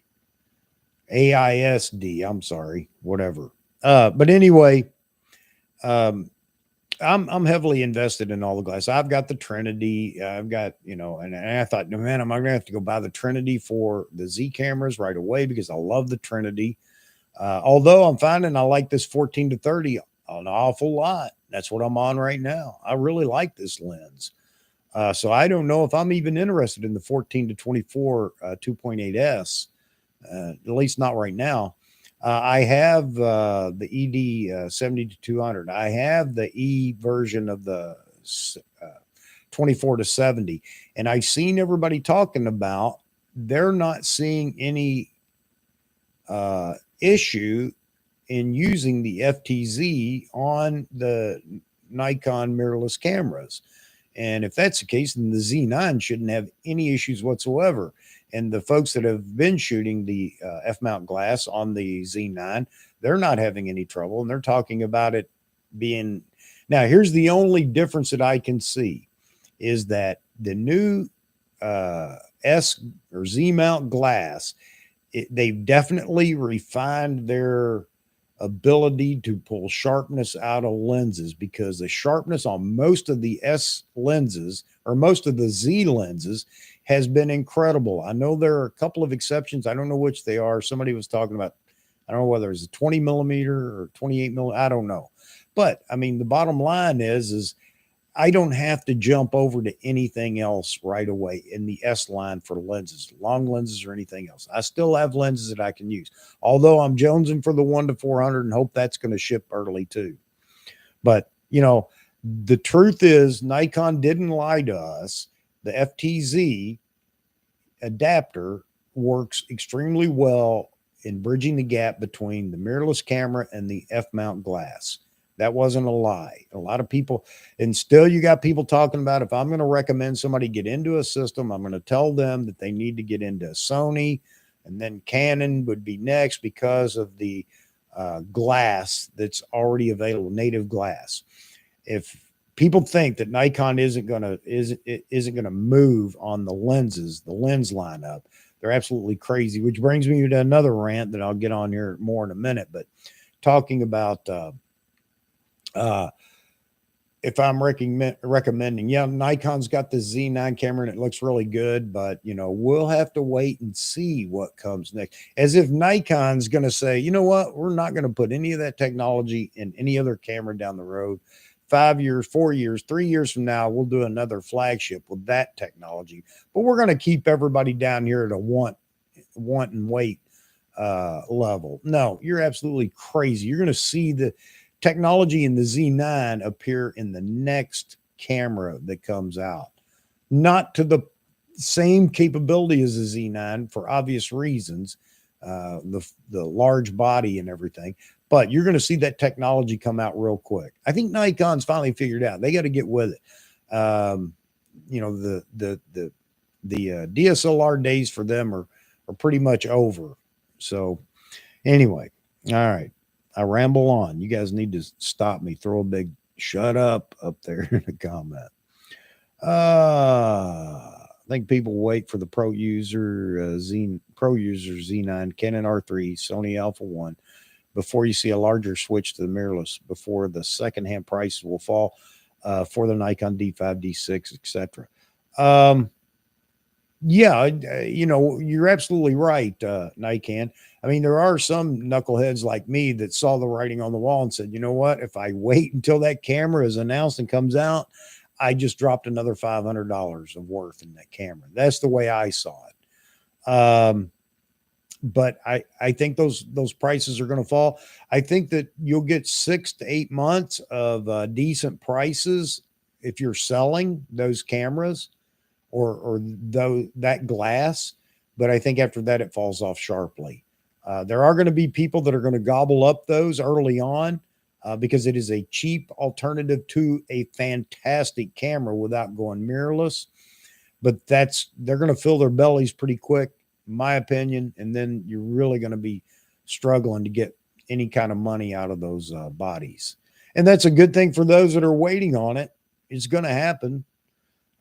AISD. I'm sorry, whatever. But anyway, I'm heavily invested in all the glass. I've got the Trinity. I've got, and I thought, no, man, I'm going to have to go buy the Trinity for the Z cameras right away, because I love the Trinity. Although I'm finding I like this 14 to 30 an awful lot. That's what I'm on right now. I really like this lens. So I don't know if I'm even interested in the 14 to 24 2.8S, at least not right now. I have the ED 70 to 200. I have the E version of the 24 to 70. And I've seen everybody talking about they're not seeing any issue in using the FTZ on the Nikon mirrorless cameras. And if that's the case, then the Z9 shouldn't have any issues whatsoever. And the folks that have been shooting the F-mount glass on the Z9, they're not having any trouble. And they're talking about it being. Now, here's the only difference that I can see is that the new S or Z mount glass, they've definitely refined their ability to pull sharpness out of lenses, because the sharpness on most of the S lenses or most of the Z lenses has been incredible. I know there are a couple of exceptions. I don't know which they are. Somebody was talking about, I don't know whether it's a 20 millimeter or 28 millimeter. I don't know. But I mean, the bottom line is I don't have to jump over to anything else right away in the S line for lenses, long lenses or anything else. I still have lenses that I can use, although I'm jonesing for the 1-400 and hope that's going to ship early too. But, you know, the truth is Nikon didn't lie to us. The FTZ adapter works extremely well in bridging the gap between the mirrorless camera and the F-mount glass. That wasn't a lie. A lot of people, and still you got people talking about, if I'm going to recommend somebody get into a system, I'm going to tell them that they need to get into Sony, and then Canon would be next because of the glass that's already available, native glass. If people think that Nikon isn't going to move on the lenses, the lens lineup, they're absolutely crazy, which brings me to another rant that I'll get on here more in a minute. But talking about if I'm recommending, yeah, Nikon's got the Z9 camera and it looks really good, but you know, we'll have to wait and see what comes next. As if Nikon's going to say, you know what, we're not going to put any of that technology in any other camera down the road. 5 years, 4 years, 3 years from now, we'll do another flagship with that technology, but we're going to keep everybody down here at a want and wait level. No, you're absolutely crazy. You're going to see the technology in the Z9 appear in the next camera that comes out. Not to the same capability as the Z9 for obvious reasons, the large body and everything, but you're going to see that technology come out real quick. I think Nikon's finally figured out. They got to get with it. You know, the DSLR days for them are pretty much over. So anyway, all right. I ramble on. You guys need to stop me. Throw a big shut up there in the comment. I think people wait for the Pro User Z9, Canon R3, Sony Alpha 1 before you see a larger switch to the mirrorless, before the secondhand prices will fall for the Nikon D5, D6, etc. Yeah, you know, you're absolutely right, Nikon. I mean, there are some knuckleheads like me that saw the writing on the wall and said, you know what, if I wait until that camera is announced and comes out, I just dropped another $500 of worth in that camera. That's the way I saw it. But I think those prices are going to fall. I think that you'll get 6 to 8 months of decent prices if you're selling those cameras or that glass. But I think after that, it falls off sharply. There are going to be people that are going to gobble up those early on because it is a cheap alternative to a fantastic camera without going mirrorless. But they're going to fill their bellies pretty quick, in my opinion. And then you're really going to be struggling to get any kind of money out of those bodies. And that's a good thing for those that are waiting on it. It's going to happen.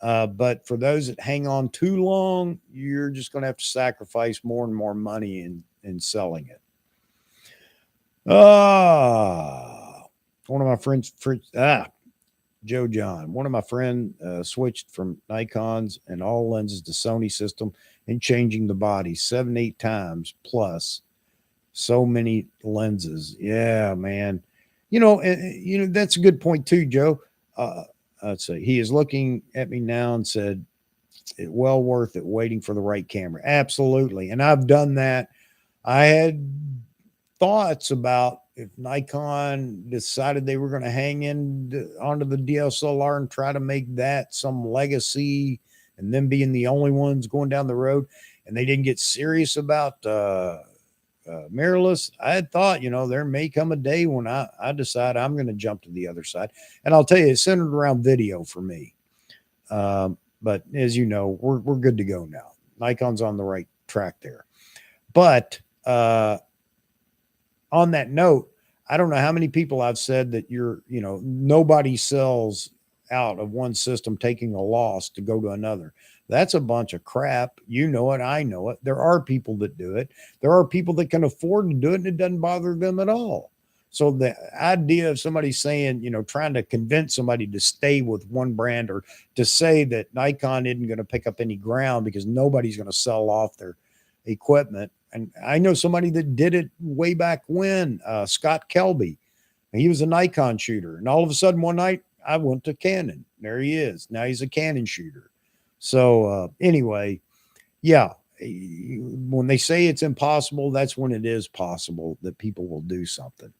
But for those that hang on too long, you're just going to have to sacrifice more and more money in selling it. One of my friends, Joe John, one of my friends switched from Nikons and all lenses to Sony system and changing the body 7-8 times plus so many lenses. Yeah, man. You know, that's a good point too, Joe. Let's say he is looking at me now and said, well worth it waiting for the right camera. Absolutely. And I've done that. I had thoughts about if Nikon decided they were going to hang onto the DSLR and try to make that some legacy and them being the only ones going down the road, and they didn't get serious about mirrorless. I had thought, there may come a day when I decide I'm going to jump to the other side. And I'll tell you, it's centered around video for me. But as you know, we're good to go now. Nikon's on the right track there. But on that note, I don't know how many people I've said that nobody sells out of one system taking a loss to go to another. That's a bunch of crap. You know it. I know it. There are people that do it. There are people that can afford to do it and it doesn't bother them at all. So the idea of somebody saying, trying to convince somebody to stay with one brand or to say that Nikon isn't going to pick up any ground because nobody's going to sell off their equipment. And I know somebody that did it way back when, Scott Kelby. He was a Nikon shooter. And all of a sudden one night I went to Canon. There he is. Now he's a Canon shooter. So anyway, yeah, when they say it's impossible, that's when it is possible that people will do something.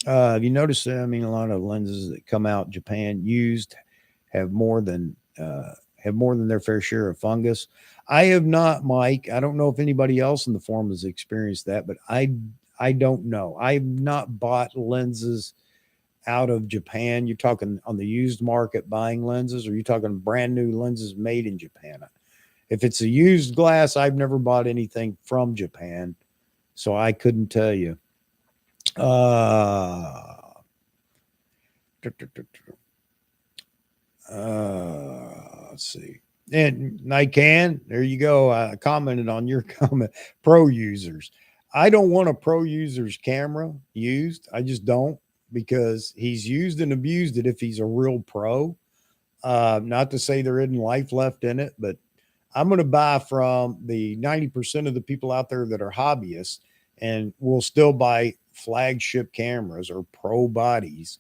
Have you noticed that? I mean, a lot of lenses that come out Japan used have more than their fair share of fungus. I have not, Mike. I don't know if anybody else in the forum has experienced that, but I don't know. I've not bought lenses out of Japan. You're talking on the used market buying lenses, or you're talking brand new lenses made in Japan? If it's a used glass, I've never bought anything from Japan, so I couldn't tell you. Let's see. And Nikan, there you go. I commented on your comment. Pro users. I don't want a pro user's camera used. I just don't, because he's used and abused it if he's a real pro. Not to say there isn't life left in it, but I'm going to buy from the 90% of the people out there that are hobbyists and will still buy flagship cameras or pro bodies,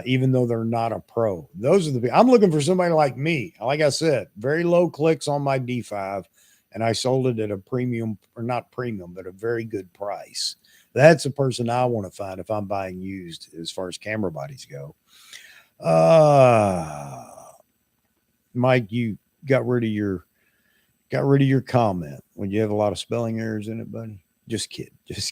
even though they're not a pro. Those are the people. I'm looking for somebody like me. Like I said, very low clicks on my D5, and I sold it at a premium, or not premium, but a very good price. That's the person I want to find if I'm buying used as far as camera bodies go. Mike, you got rid of your comment when you have a lot of spelling errors in it, buddy. Just kidding. If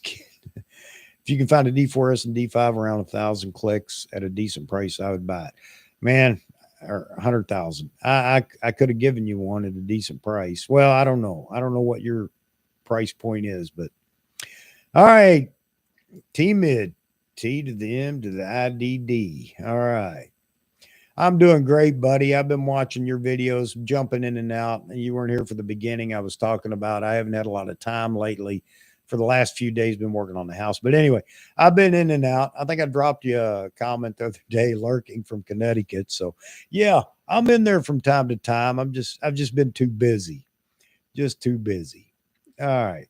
you can find a D4S and D5 around 1,000 clicks at a decent price, I would buy it. Man, or 100,000. I could have given you one at a decent price. Well, I don't know. I don't know what your price point is, but all right. T mid, T to the M to the IDD. All right. I'm doing great, buddy. I've been watching your videos, jumping in and out. You weren't here for the beginning. I was talking about I haven't had a lot of time lately. For the last few days, been working on the house. But anyway, I've been in and out. I think I dropped you a comment the other day, lurking from Connecticut. So yeah, I'm in there from time to time. I've just been too busy. Just too busy. All right.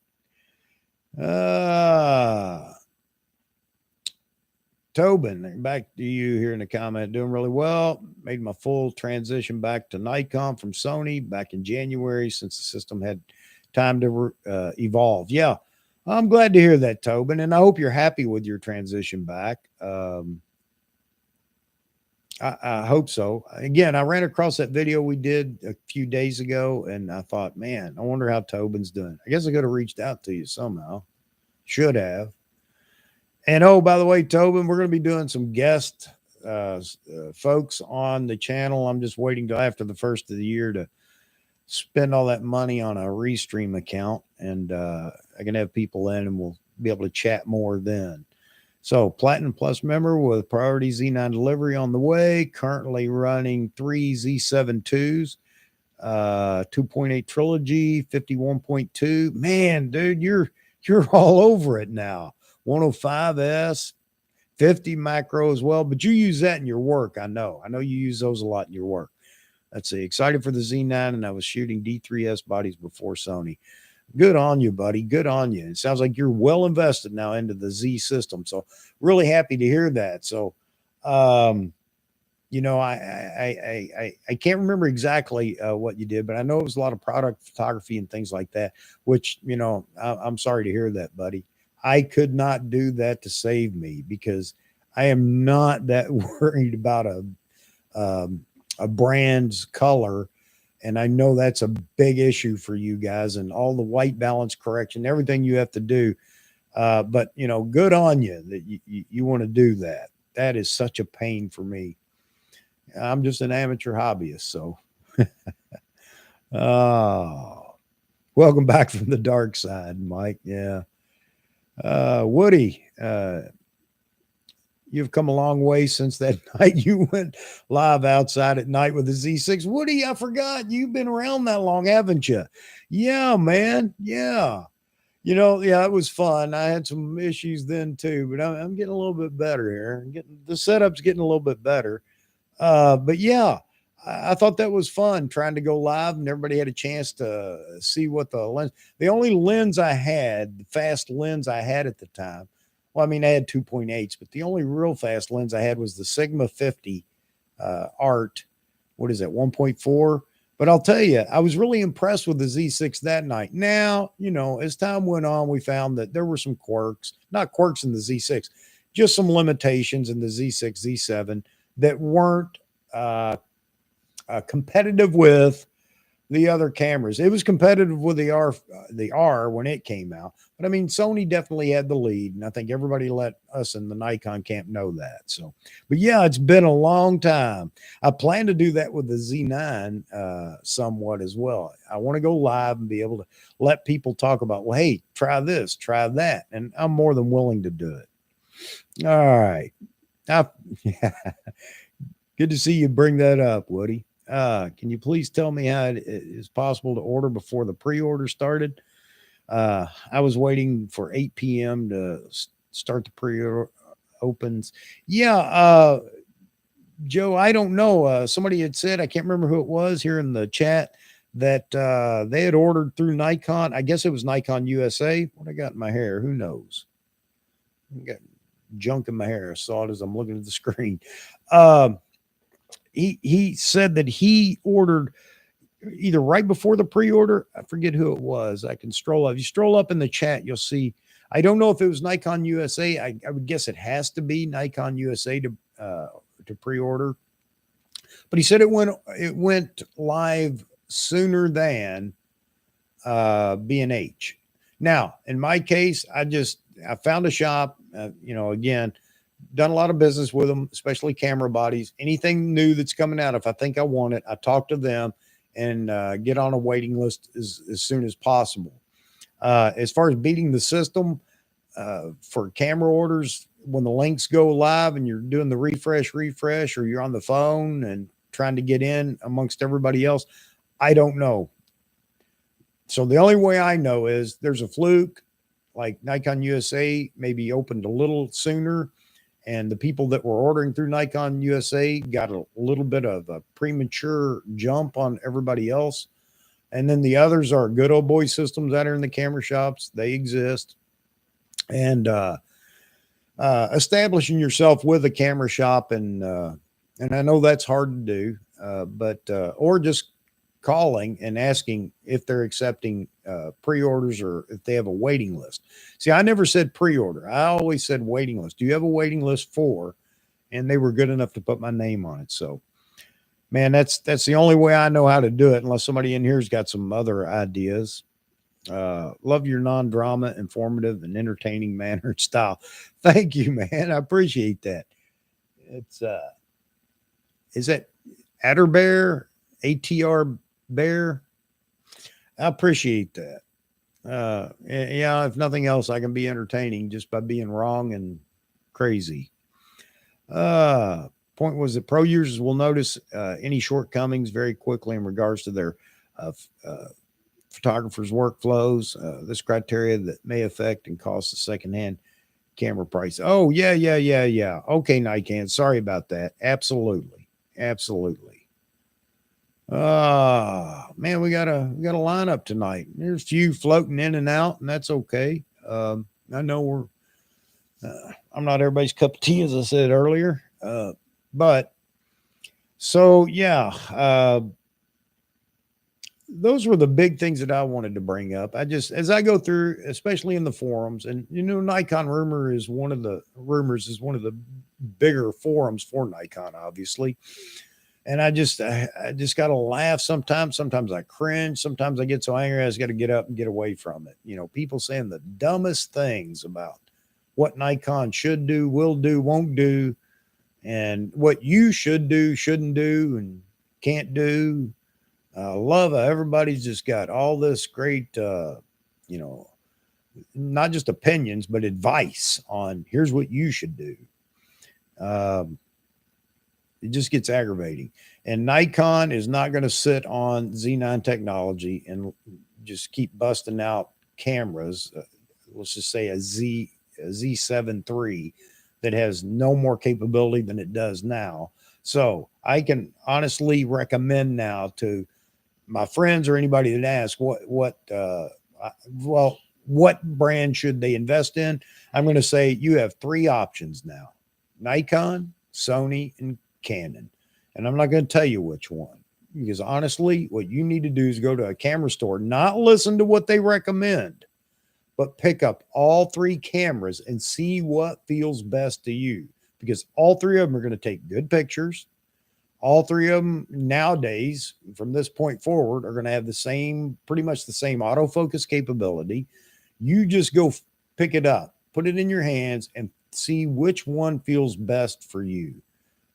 Tobin, back to you here in the comment. Doing really well. Made my full transition back to Nikon from Sony back in January, since the system had time to evolve. Yeah, I'm glad to hear that, Tobin, and I hope you're happy with your transition back. I hope so. Again, I ran across that video we did a few days ago, and I thought, man, I wonder how Tobin's doing. I guess I could have reached out to you somehow. Should have. And oh, by the way, Tobin, we're going to be doing some guest folks on the channel. I'm just waiting till after the first of the year to spend all that money on a Restream account, and I can have people in and we'll be able to chat more then. So Platinum Plus member with priority Z9 delivery on the way, currently running 3 Z7 2s, 2.8 trilogy, 51.2. Man, dude, you're all over it now. 105S, 50 macro as well, but you use that in your work. I know you use those a lot in your work. Let's see. Excited for the Z9, and I was shooting D3S bodies before Sony. Good on you, buddy. Good on you. It sounds like you're well invested now into the Z system. So really happy to hear that. So, I can't remember exactly what you did, but I know it was a lot of product photography and things like that, which, I'm sorry to hear that, buddy. I could not do that to save me, because I am not that worried about a brand's color. And I know that's a big issue for you guys, and all the white balance correction, everything you have to do. But good on you that you want to do that. That is such a pain for me. I'm just an amateur hobbyist. So Oh, welcome back from the dark side, Mike. Yeah. Woody, you've come a long way since that night you went live outside at night with the Z6. Woody, I forgot you've been around that long, haven't you? Yeah, man. Yeah. Yeah, it was fun. I had some issues then too, but I'm getting a little bit better here. The setup's getting a little bit better. But yeah, I thought that was fun trying to go live and everybody had a chance to see what the only lens I had, the fast lens I had at the time. Well, I mean, I had 2.8s, but the only real fast lens I had was the Sigma 50 Art. What is that, 1.4? But I'll tell you, I was really impressed with the Z6 that night. Now, as time went on, we found that there were some quirks, not quirks in the Z6, just some limitations in the Z6, Z7 that weren't competitive with the other cameras. It was competitive with the R when it came out, but I mean, Sony definitely had the lead, and I think everybody let us in the Nikon camp know that. So, but yeah, it's been a long time. I plan to do that with the Z9 somewhat as well. I want to go live and be able to let people talk about, well, hey, try this, try that, and I'm more than willing to do it. All right. Yeah. Good to see you bring that up, Woody. Can you please tell me how it is possible to order before the pre-order started? I was waiting for 8 p.m. to start the pre-order opens. Yeah, Joe, I don't know. Somebody had said, I can't remember who it was here in the chat, that they had ordered through Nikon. I guess it was Nikon USA. What I got in my hair, who knows? I got junk in my hair. I saw it as I'm looking at the screen. He said that he ordered either right before the pre-order. I forget who it was. I can stroll up. If you stroll up in the chat, you'll see. I don't know if it was Nikon USA. I would guess it has to be Nikon USA to pre-order. But he said it went live sooner than B&H. Now, in my case, I found a shop. Again, done a lot of business with them, especially camera bodies. Anything new that's coming out, if I think I want it, I talk to them and get on a waiting list as soon as possible. As far as beating the system for camera orders, when the links go live and you're doing the refresh, or you're on the phone and trying to get in amongst everybody else, I don't know. So the only way I know is there's a fluke, like Nikon USA maybe opened a little sooner, and the people that were ordering through Nikon USA got a little bit of a premature jump on everybody else. And then the others are good old boy systems that are in the camera shops. They exist. And establishing yourself with a camera shop, and I know that's hard to do, or just calling and asking if they're accepting pre-orders or if they have a waiting list. See, I never said pre-order. I always said waiting list. Do you have a waiting list for? And they were good enough to put my name on it. So, man, that's the only way I know how to do it, unless somebody in here's got some other ideas. Love your non-drama, informative, and entertaining manner and style. Thank you, man. I appreciate that. It's is that Atterbear, ATR Bear? I appreciate that. Yeah, if nothing else, I can be entertaining just by being wrong and crazy. Point was that pro users will notice any shortcomings very quickly in regards to their photographers' workflows. This criteria that may affect and cost the secondhand camera price. Oh, yeah. Okay, Nikon. Sorry about that. Absolutely. Man, we got a lineup tonight. There's a few floating in and out, and that's okay. I know I'm not everybody's cup of tea, as I said earlier. But so yeah, those were the big things that I wanted to bring up. As I go through, especially in the forums, and Nikon Rumors is one of the bigger forums for Nikon, obviously. And I just got to laugh sometimes. Sometimes I cringe. Sometimes I get so angry I just got to get up and get away from it. People saying the dumbest things about what Nikon should do, will do, won't do, and what you should do, shouldn't do, and can't do. I love how everybody's just got all this great, you know, not just opinions, but advice on here's what you should do. Um, it just gets aggravating. And Nikon is not going to sit on Z9 technology and just keep busting out cameras. Let's just say a Z7 III that has no more capability than it does now. So I can honestly recommend now to my friends or anybody that asks well, what brand should they invest in? I'm going to say you have three options now: Nikon, Sony, and Canon. And I'm not going to tell you which one, because honestly, what you need to do is go to a camera store, not listen to what they recommend, but pick up all three cameras and see what feels best to you, because all three of them are going to take good pictures. All three of them nowadays, from this point forward, are going to have the same, pretty much the same autofocus capability. You just go pick it up, put it in your hands, and see which one feels best for you.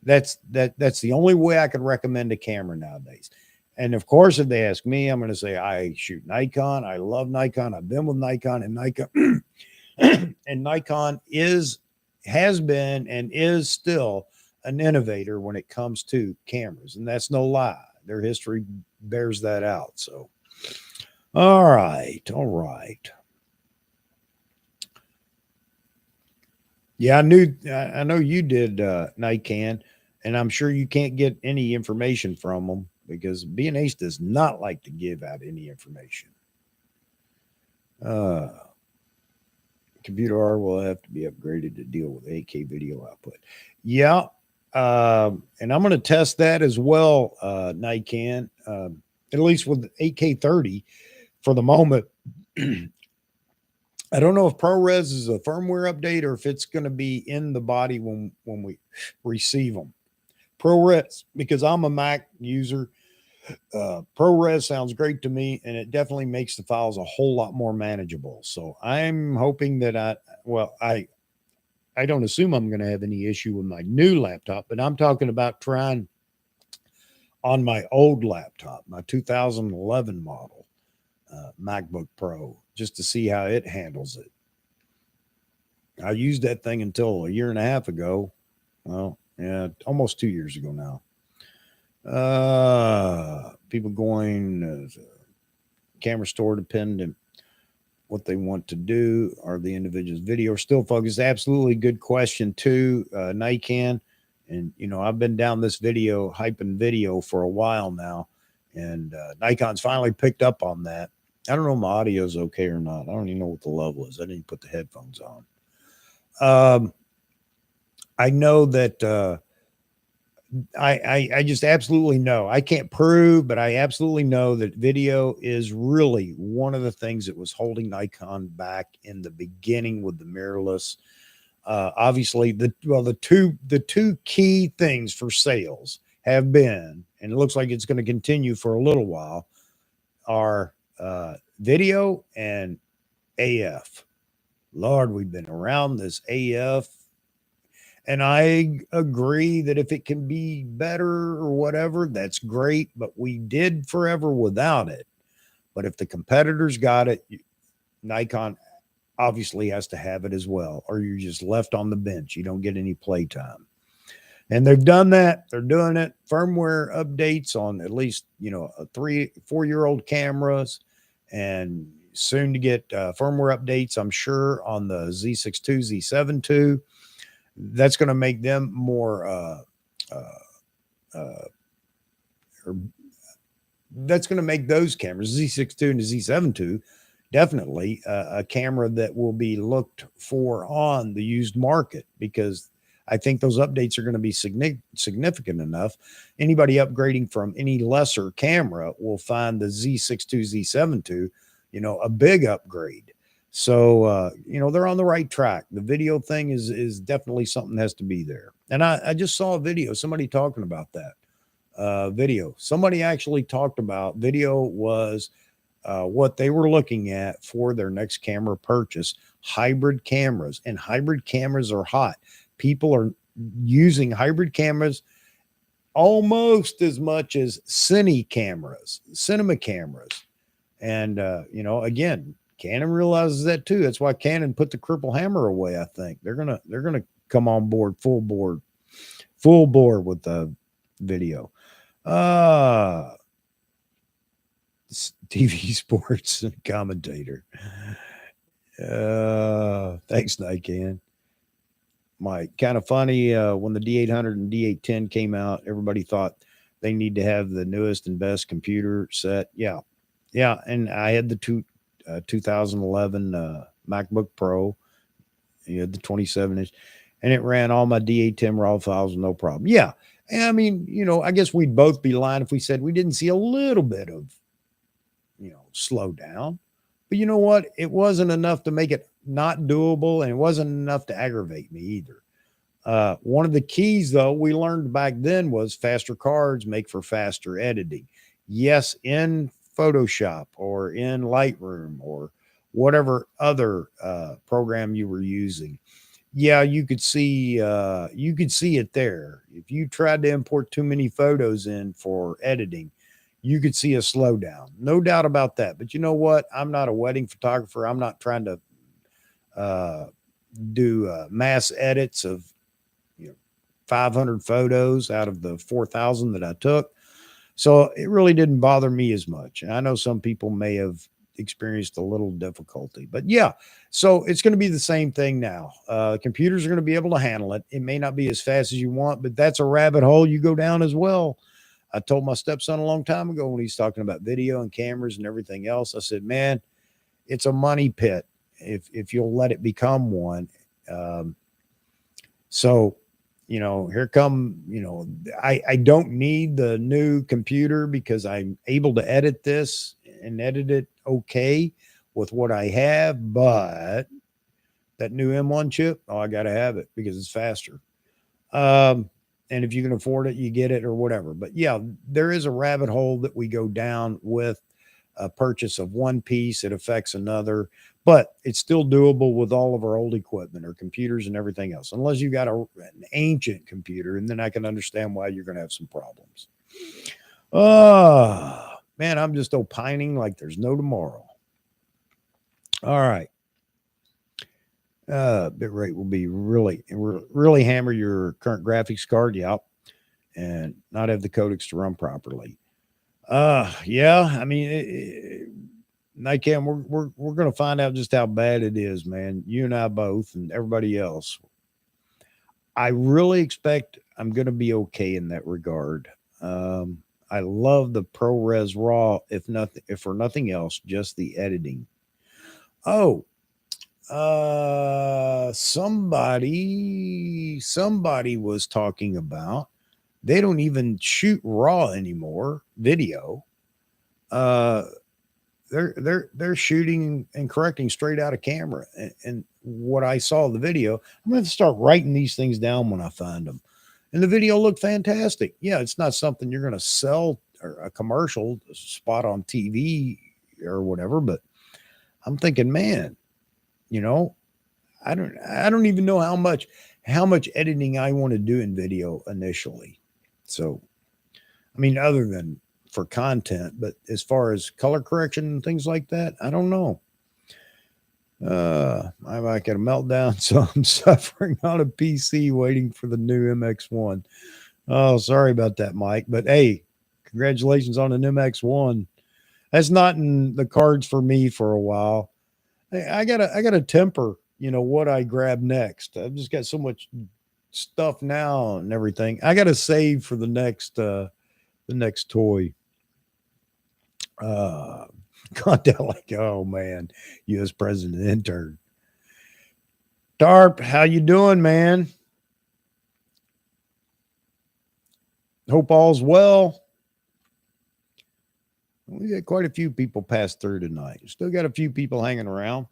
That's the only way I could recommend a camera nowadays. And of course, if they ask me, I'm going to say I shoot Nikon. I love Nikon. I've been with Nikon, and Nikon and Nikon has been and is still an innovator when it comes to cameras, and that's no lie. Their history bears that out. So, all right. Yeah, I know you did, Nikon, and I'm sure you can't get any information from them because B&H does not like to give out any information. Uh, Computer R will have to be upgraded to deal with 8K video output. Yeah, and I'm going to test that as well, Nikon, at least with 8K 30 for the moment. I don't know if ProRes is a firmware update or if it's going to be in the body when we receive them. ProRes, because I'm a Mac user, ProRes sounds great to me, and it definitely makes the files a whole lot more manageable. So I'm hoping that I don't assume I'm going to have any issue with my new laptop, but I'm talking about trying on my old laptop, my 2011 model MacBook Pro, just to see how it handles it. I used that thing until a year and a half ago. Well, yeah, almost 2 years ago now. People going camera store dependent what they want to do. Are the individual's video still focused? Absolutely good question too, Nikon. And I've been down this hyping video for a while now, and Nikon's finally picked up on that. I don't know if my audio's okay or not. I don't even know what the level is. I didn't put the headphones on. I know that I just absolutely know. I can't prove, but I absolutely know that video is really one of the things that was holding Nikon back in the beginning with the mirrorless. Obviously, the two key things for sales have been, and it looks like it's going to continue for a little while, are video and AF. Lord, we've been around this AF. And I agree that if it can be better or whatever, that's great. But we did forever without it. But if the competitors got it, Nikon obviously has to have it as well, or you're just left on the bench. You don't get any playtime. And they've done that. They're doing it. Firmware updates on at least, 3-4-year-old cameras, and soon to get firmware updates, I'm sure, on the Z6 II, Z7 II. That's going to make them more that's going to make those cameras, Z6 II and the Z7 II, definitely a camera that will be looked for on the used market, because I think those updates are going to be significant enough. Anybody upgrading from any lesser camera will find the Z6 II, Z7 II, a big upgrade. So, they're on the right track. The video thing is definitely something that has to be there. And I just saw a video, somebody talking about that video. Somebody actually talked about video was what they were looking at for their next camera purchase, hybrid cameras. And hybrid cameras are hot. People are using hybrid cameras almost as much as cinema cameras. And, again, Canon realizes that too. That's why Canon put the cripple hammer away. I think they're going to come on board, full bore with the video. TV sports commentator. Thanks, Nican. Mike, kind of funny. When the D800 and D810 came out, everybody thought they need to have the newest and best computer set. Yeah. And I had the 2011 MacBook Pro. You had the 27-inch, and it ran all my D810 raw files, no problem. Yeah. And I mean, I guess we'd both be lying if we said we didn't see a little bit of, slow down. But you know what? It wasn't enough to make it not doable, and it wasn't enough to aggravate me either. One of the keys, though, we learned back then was faster cards make for faster editing. Yes, in Photoshop or in Lightroom or whatever other program you were using. Yeah, you could see it there. If you tried to import too many photos in for editing, you could see a slowdown. No doubt about that. But you know what? I'm not a wedding photographer. I'm not trying to do mass edits of 500 photos out of the 4,000 that I took. So it really didn't bother me as much. And I know some people may have experienced a little difficulty, but yeah, so it's going to be the same thing now. Computers are going to be able to handle it. It may not be as fast as you want, but that's a rabbit hole you go down as well. I told my stepson a long time ago when he's talking about video and cameras and everything else, I said, man, it's a money pit if you'll let it become one. So, here come, I don't need the new computer because I'm able to edit this and edit it okay with what I have. But that new M1 chip, I got to have it because it's faster. And if you can afford it, you get it or whatever. But yeah, there is a rabbit hole that we go down with a purchase of one piece. It affects another, but it's still doable with all of our old equipment or computers and everything else, unless you got an ancient computer. And then I can understand why you're going to have some problems. Man, I'm just opining like there's no tomorrow. All right. Bitrate will be really hammer your current graphics card, and not have the codecs to run properly. Yeah, I mean, Nican, we're going to find out just how bad it is, man. You and I both, and everybody else. I really expect I'm going to be okay in that regard. I love the ProRes RAW, if for nothing else, just the editing. Oh. Somebody was talking about they don't even shoot raw anymore video. They're shooting and correcting straight out of camera. And what I saw the video, I'm going to start writing these things down when I find them. And the video looked fantastic. Yeah, it's not something you're going to sell or a commercial spot on TV or whatever, but I'm thinking, man, I don't even know how much editing I want to do in video initially. So, I mean, other than for content, but as far as color correction and things like that, I don't know. I might get a meltdown, so I'm suffering on a PC waiting for the new MX1. Oh, sorry about that, Mike. But hey, congratulations on the new MX1. That's not in the cards for me for a while. I gotta temper, what I grab next. I've just got so much stuff now and everything. I gotta save for the next toy. Contact like, oh man, U.S. President intern. Tarp, how you doing, man? Hope all's well. We got quite a few people pass through tonight. Still got a few people hanging around.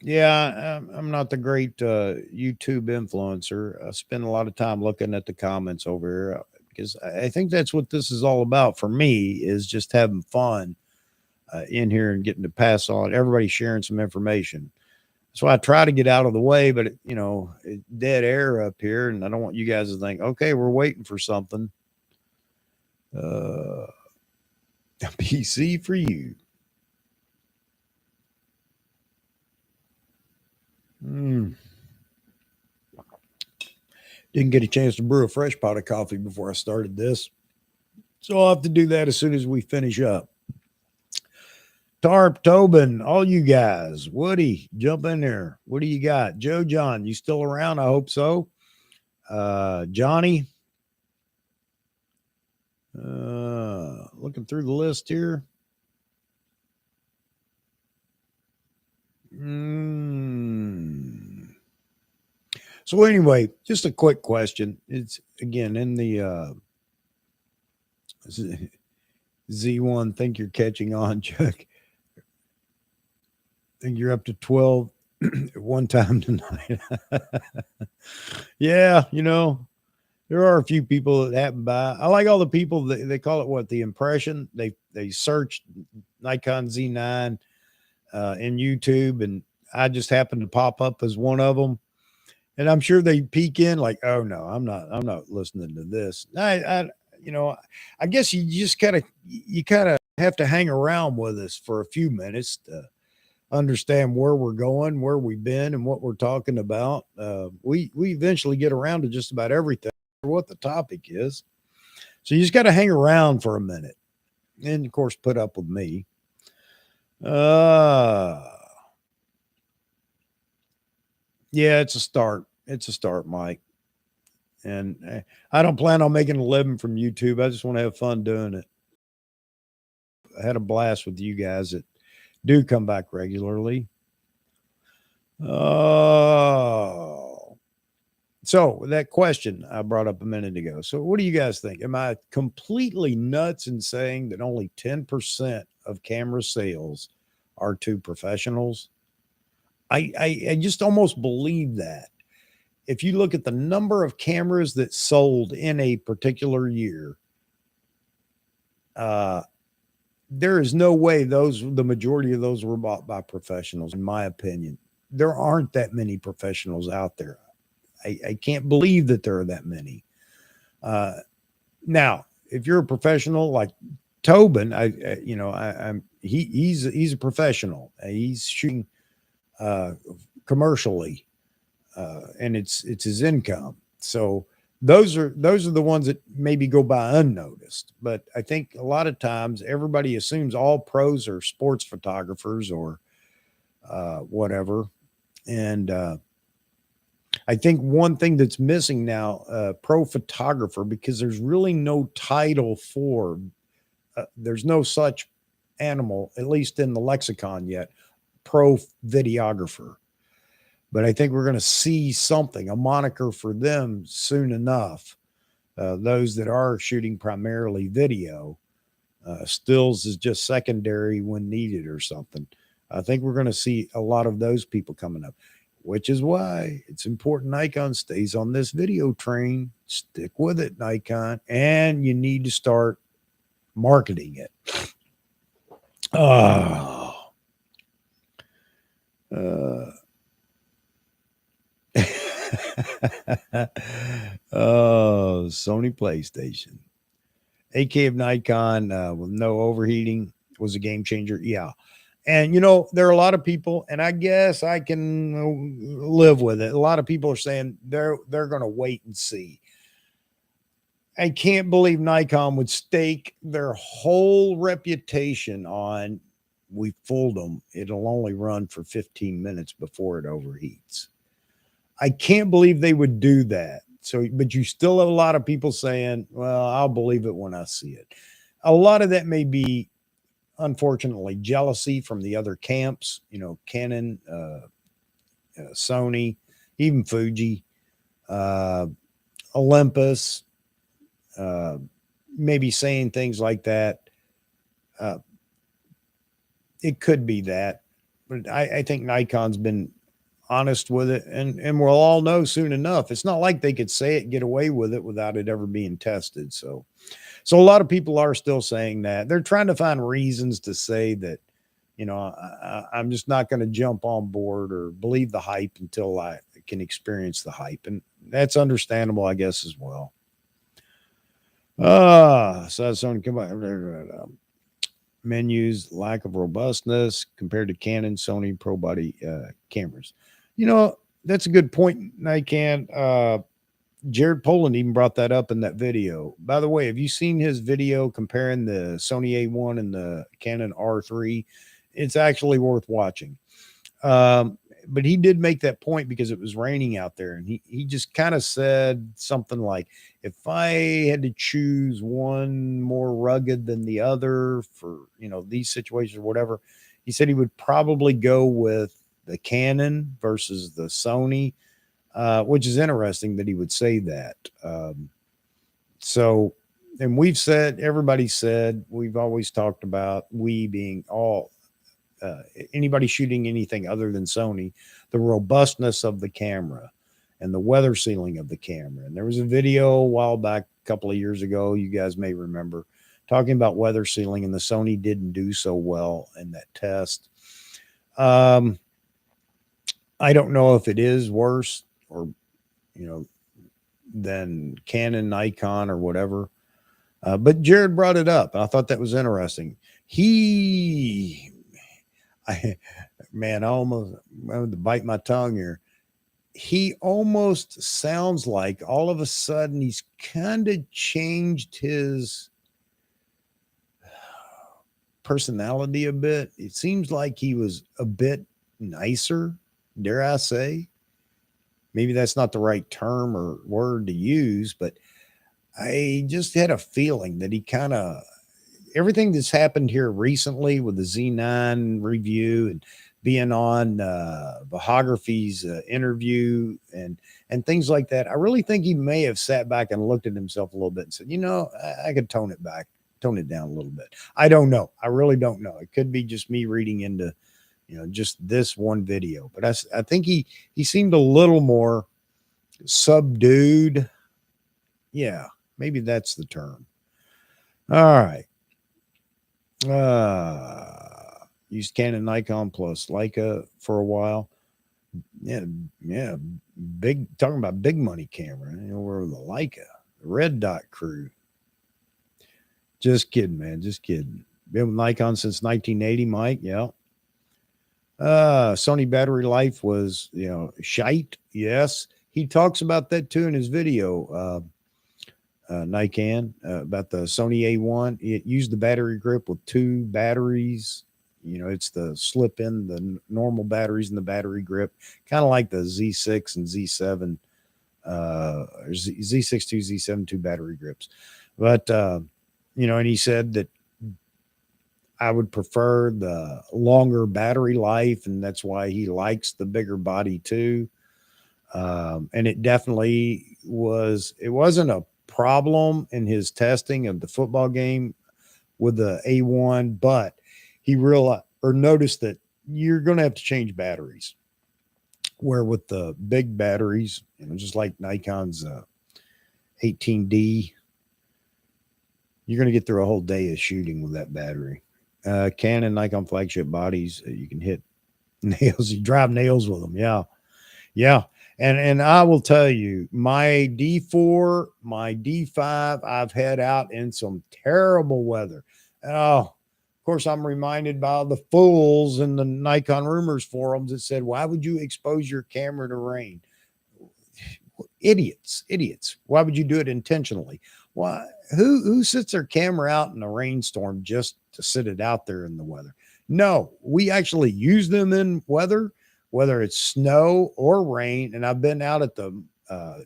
Yeah, I'm not the great YouTube influencer. I spend a lot of time looking at the comments over here because I think that's what this is all about for me, is just having fun in here and getting to pass on, everybody sharing some information. So I try to get out of the way, but it's dead air up here, and I don't want you guys to think, okay, we're waiting for something. A PC for you. Didn't get a chance to brew a fresh pot of coffee before I started this. So I'll have to do that as soon as we finish up. Tarp, Tobin, all you guys. Woody, jump in there. What do you got? Joe John, you still around? I hope so. Johnny. Looking through the list here. So anyway, just a quick question. It's again in the Z1. Think you're catching on, Chuck. Think you're up to 12 at one time tonight. Yeah, there are a few people that happen by. I like all the people that they call it what, the impression. They search Nikon Z9 in YouTube, and I just happen to pop up as one of them. And I'm sure they peek in like, oh no, I'm not listening to this. I guess you just kind of have to hang around with us for a few minutes to understand where we're going, where we've been, and what we're talking about. We eventually get around to just about everything, what the topic is. So you just got to hang around for a minute, and of course, put up with me. Yeah, it's a start. It's a start, Mike. And I don't plan on making a living from YouTube. I just want to have fun doing it. I had a blast with you guys that do come back regularly. So that question I brought up a minute ago. So what do you guys think? Am I completely nuts in saying that only 10% of camera sales are to professionals? I just almost believe that. If you look at the number of cameras that sold in a particular year, there is no way the majority of those were bought by professionals, in my opinion. There aren't that many professionals out there. I can't believe that there are that many. Now, if you're a professional like Tobin, he's a professional. He's shooting commercially, and it's his income. So those are the ones that maybe go by unnoticed. But I think a lot of times everybody assumes all pros are sports photographers or whatever. And I think one thing that's missing now, pro photographer, because there's really no title for, there's no such animal, at least in the lexicon yet, pro videographer. But I think we're going to see something, a moniker for them soon enough. Those that are shooting primarily video, stills is just secondary when needed or something. I think we're going to see a lot of those people coming up, which is why it's important Nikon stays on this video train. Stick with it, Nikon, and you need to start marketing it. Oh, Sony PlayStation. AK of Nikon with no overheating was a game changer. Yeah. And, there are a lot of people, and I guess I can live with it. A lot of people are saying they're going to wait and see. I can't believe Nikon would stake their whole reputation on, we fooled them. It'll only run for 15 minutes before it overheats. I can't believe they would do that. So, but you still have a lot of people saying, well, I'll believe it when I see it. A lot of that may be, unfortunately, jealousy from the other camps, Canon, Sony, even Fuji, Olympus, maybe saying things like that. It could be that, but I think Nikon's been honest with it, and we'll all know soon enough. It's not like they could say it, get away with it without it ever being tested. So a lot of people are still saying that. They're trying to find reasons to say that I'm just not going to jump on board or believe the hype until I can experience the hype. And that's understandable, I guess, as well. So Sony menus, lack of robustness compared to Canon, Sony Pro Body cameras. That's a good point, Nikon. Jared Poland even brought that up in that video. By the way, have you seen his video comparing the Sony A1 and the Canon R3? It's actually worth watching. But he did make that point because it was raining out there, and he just kind of said something like, if I had to choose one more rugged than the other for these situations or whatever, he said he would probably go with the Canon versus the Sony, which is interesting that he would say that. So, and everybody said, we've always talked about, we being all, anybody shooting anything other than Sony, the robustness of the camera and the weather sealing of the camera. And there was a video a while back, a couple of years ago, you guys may remember, talking about weather sealing, and the Sony didn't do so well in that test. I don't know if it is worse or, than Canon, Nikon, or whatever. But Jared brought it up, and I thought that was interesting. I almost wanted to bite my tongue here. He almost sounds like all of a sudden he's kind of changed his personality a bit. It seems like he was a bit nicer, dare I say. Maybe that's not the right term or word to use, but I just had a feeling that he kind of, everything that's happened here recently with the Z9 review and being on Vahography's interview and things like that, I really think he may have sat back and looked at himself a little bit and said, I could tone it down a little bit. I don't know. I really don't know. It could be just me reading into, just this one video. But I think he seemed a little more subdued. Yeah, maybe that's the term. All right. Used Canon, Nikon plus Leica for a while. Yeah, big, talking about big money camera. We're the Leica, the red dot crew. Just kidding, man. Just kidding. Been with Nikon since 1980, Mike. Yeah. Sony battery life was, shite. Yes. He talks about that too in his video. Nikon, about the Sony A1. It used the battery grip with two batteries. It's the slip in the normal batteries in the battery grip, kind of like the Z6 and Z7, Z6 2, Z7 2 battery grips. But, and he said that I would prefer the longer battery life, and that's why he likes the bigger body too. And it definitely it wasn't a problem in his testing of the football game with the A1, but he realized or noticed that you're going to have to change batteries, where with the big batteries, just like Nikon's 18D, you're going to get through a whole day of shooting with that battery. Canon, Nikon flagship bodies, you can hit nails, you drive nails with them. Yeah. And I will tell you, my D4, my D5, I've had out in some terrible weather. Oh, of course, I'm reminded by the fools in the Nikon rumors forums that said, why would you expose your camera to rain? Idiots. Why would you do it intentionally? Why? Who sits their camera out in a rainstorm just to sit it out there in the weather? No, we actually use them in weather, whether it's snow or rain. And I've been out at the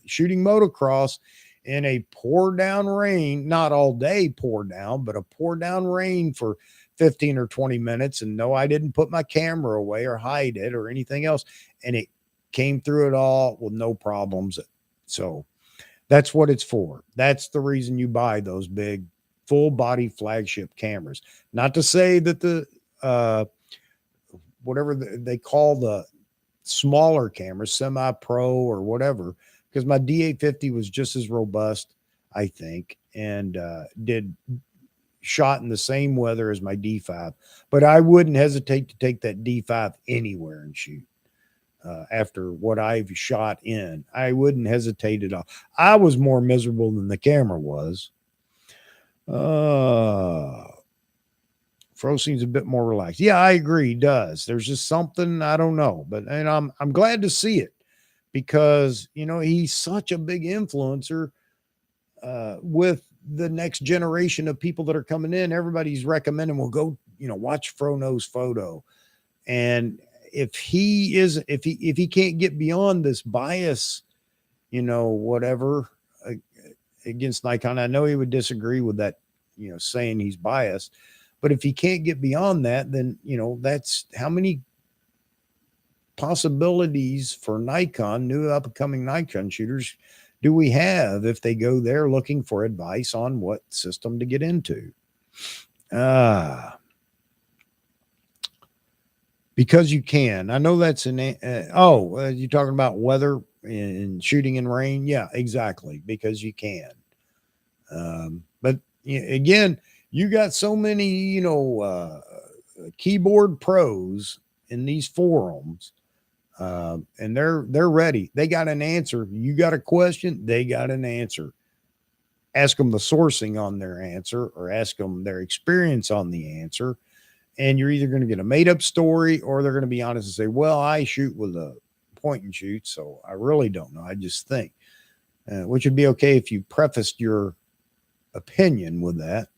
shooting motocross in a pour down rain, not all day pour down, but a pour down rain for 15 or 20 minutes. And no, I didn't put my camera away or hide it or anything else. And it came through it all with no problems. So that's what it's for. That's the reason you buy those big full body flagship cameras. Not to say that the, whatever they call the smaller cameras, semi-pro or whatever, because my D850 was just as robust, I think, and did shot in the same weather as my D5, but I wouldn't hesitate to take that D5 anywhere and shoot. After what I've shot in, I wouldn't hesitate at all. I was more miserable than the camera was. Fro seems a bit more relaxed. Yeah, I agree. He does. There's just something I don't know, but and I'm glad to see it because he's such a big influencer with the next generation of people that are coming in. Everybody's recommending, well, go watch Frono's photo, and if he can't get beyond this bias, whatever against Nikon, I know he would disagree with that, saying he's biased. But if he can't get beyond that, then, that's how many possibilities for Nikon, new up and coming Nikon shooters, do we have if they go there looking for advice on what system to get into? Because you can. I know that's you're talking about weather and shooting in rain. Yeah, exactly. Because you can. But again, you got so many, keyboard pros in these forums, and they're ready. They got an answer. You got a question, they got an answer. Ask them the sourcing on their answer, or ask them their experience on the answer, and you're either going to get a made-up story, or they're going to be honest and say, well, I shoot with a point and shoot, so I really don't know. I just think, which would be okay if you prefaced your opinion with that.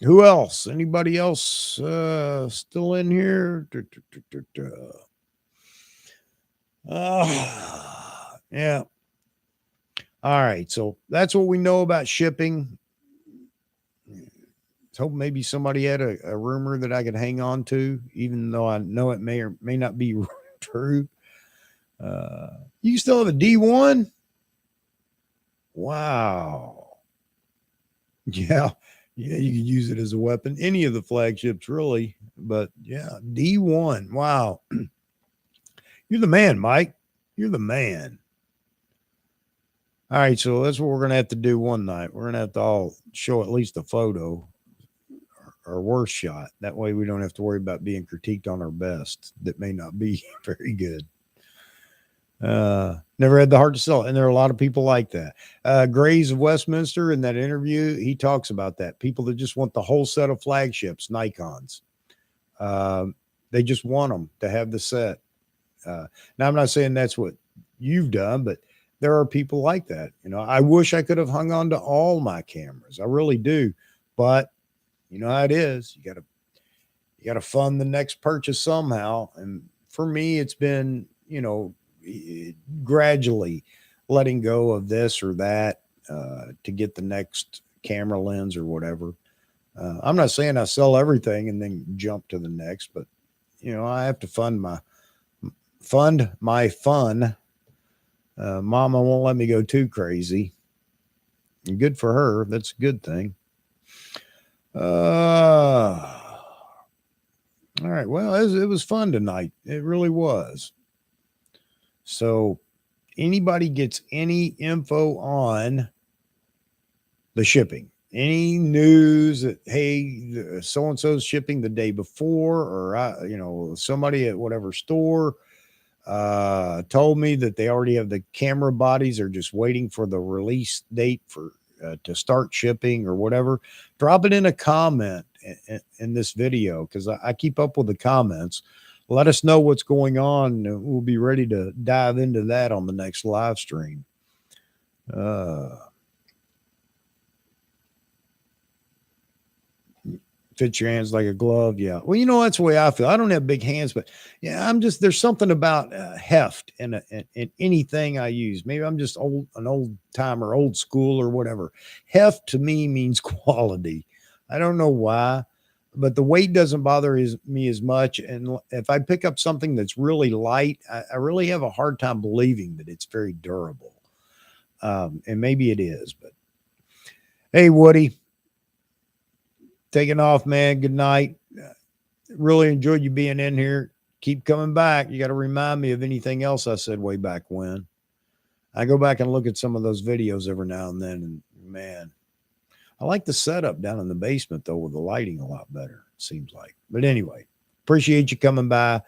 Who else? Anybody else still in here? Yeah. All right. So that's what we know about shipping. Hope maybe somebody had a rumor that I could hang on to, even though I know it may or may not be true. You still have a D1? Wow. Yeah, you can use it as a weapon. Any of the flagships, really. But yeah, D1. Wow. You're the man, Mike. You're the man. All right, so that's what we're going to have to do one night. We're going to have to all show at least a photo, our worst shot. That way we don't have to worry about being critiqued on our best. That may not be very good. Never had the heart to sell it. And there are a lot of people like that. Grays of Westminster, in that interview, he talks about that. People that just want the whole set of flagships, Nikons. They just want them to have the set. Now, I'm not saying that's what you've done, but there are people like that. I wish I could have hung on to all my cameras. I really do. But you know how it is. You got to fund the next purchase somehow. And for me, it's been, gradually letting go of this or that to get the next camera lens or whatever. I'm not saying I sell everything and then jump to the next, but I have to fund my fun. Mama won't let me go too crazy. And good for her. That's a good thing. All right. Well, it was fun tonight. It really was. So anybody gets any info on the shipping, any news that, hey, so-and-so's shipping the day before, or, somebody at whatever store told me that they already have the camera bodies, are just waiting for the release date for to start shipping or whatever, drop it in a comment in this video, because I keep up with the comments. Let us know what's going on. We'll be ready to dive into that on the next live stream. Fit your hands like a glove. Yeah. Well, that's the way I feel. I don't have big hands, but yeah, there's something about heft in anything I use. Maybe I'm just an old timer, old school or whatever. Heft to me means quality. I don't know why, but the weight doesn't bother me as much. And if I pick up something that's really light, I really have a hard time believing that it's very durable. And maybe it is, but hey, Woody, taking off, man. Good night. Really enjoyed you being in here. Keep coming back. You got to remind me of anything else I said way back when. I go back and look at some of those videos every now and then, and man. I like the setup down in the basement though, with the lighting a lot better, it seems like. But anyway, appreciate you coming by.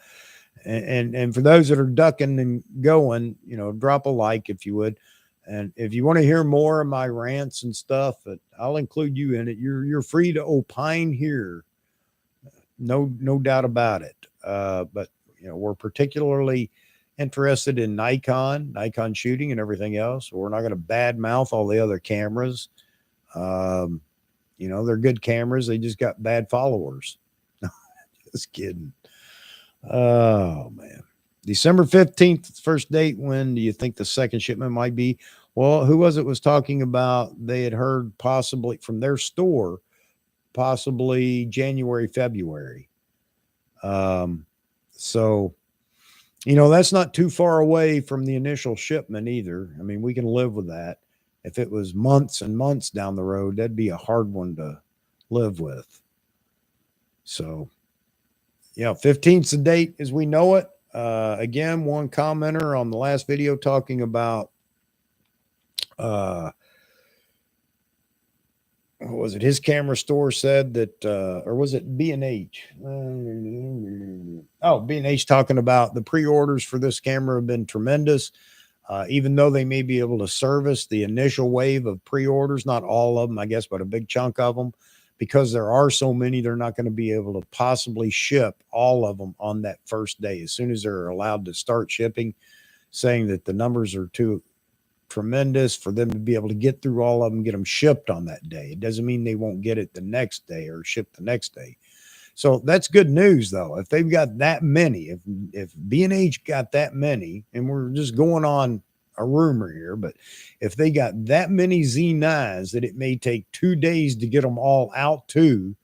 And for those that are ducking and going, you know, drop a like if you would. And if you want to hear more of my rants and stuff, I'll include you in it. You're free to opine here. No doubt about it. But you know, we're particularly interested in Nikon shooting and everything else. We're not going to badmouth all the other cameras. Um, you know, they're good cameras. They just got bad followers. Just kidding. Oh man. December 15th, first date. When do you think the second shipment might be? Well, who was talking about they had heard possibly from their store, possibly January, February. So, you know, that's not too far away from the initial shipment either. I mean, we can live with that. If it was months and months down the road, that'd be a hard one to live with. So, yeah, 15th's the date as we know it. Again, one commenter on the last video talking about what was it? His camera store said that, or was it B&H? B&H talking about the pre-orders for this camera have been tremendous. Even though they may be able to service the initial wave of pre-orders, not all of them, I guess, but a big chunk of them, because there are so many, they're not going to be able to possibly ship all of them on that first day. As soon as they're allowed to start shipping, saying that the numbers are too tremendous for them to be able to get through all of them, get them shipped on that day. It doesn't mean they won't get it the next day or ship the next day. So that's good news, though. If they've got that many, if B&H got that many, and we're just going on a rumor here, but if they got that many Z9s that it may take 2 days to get them all out to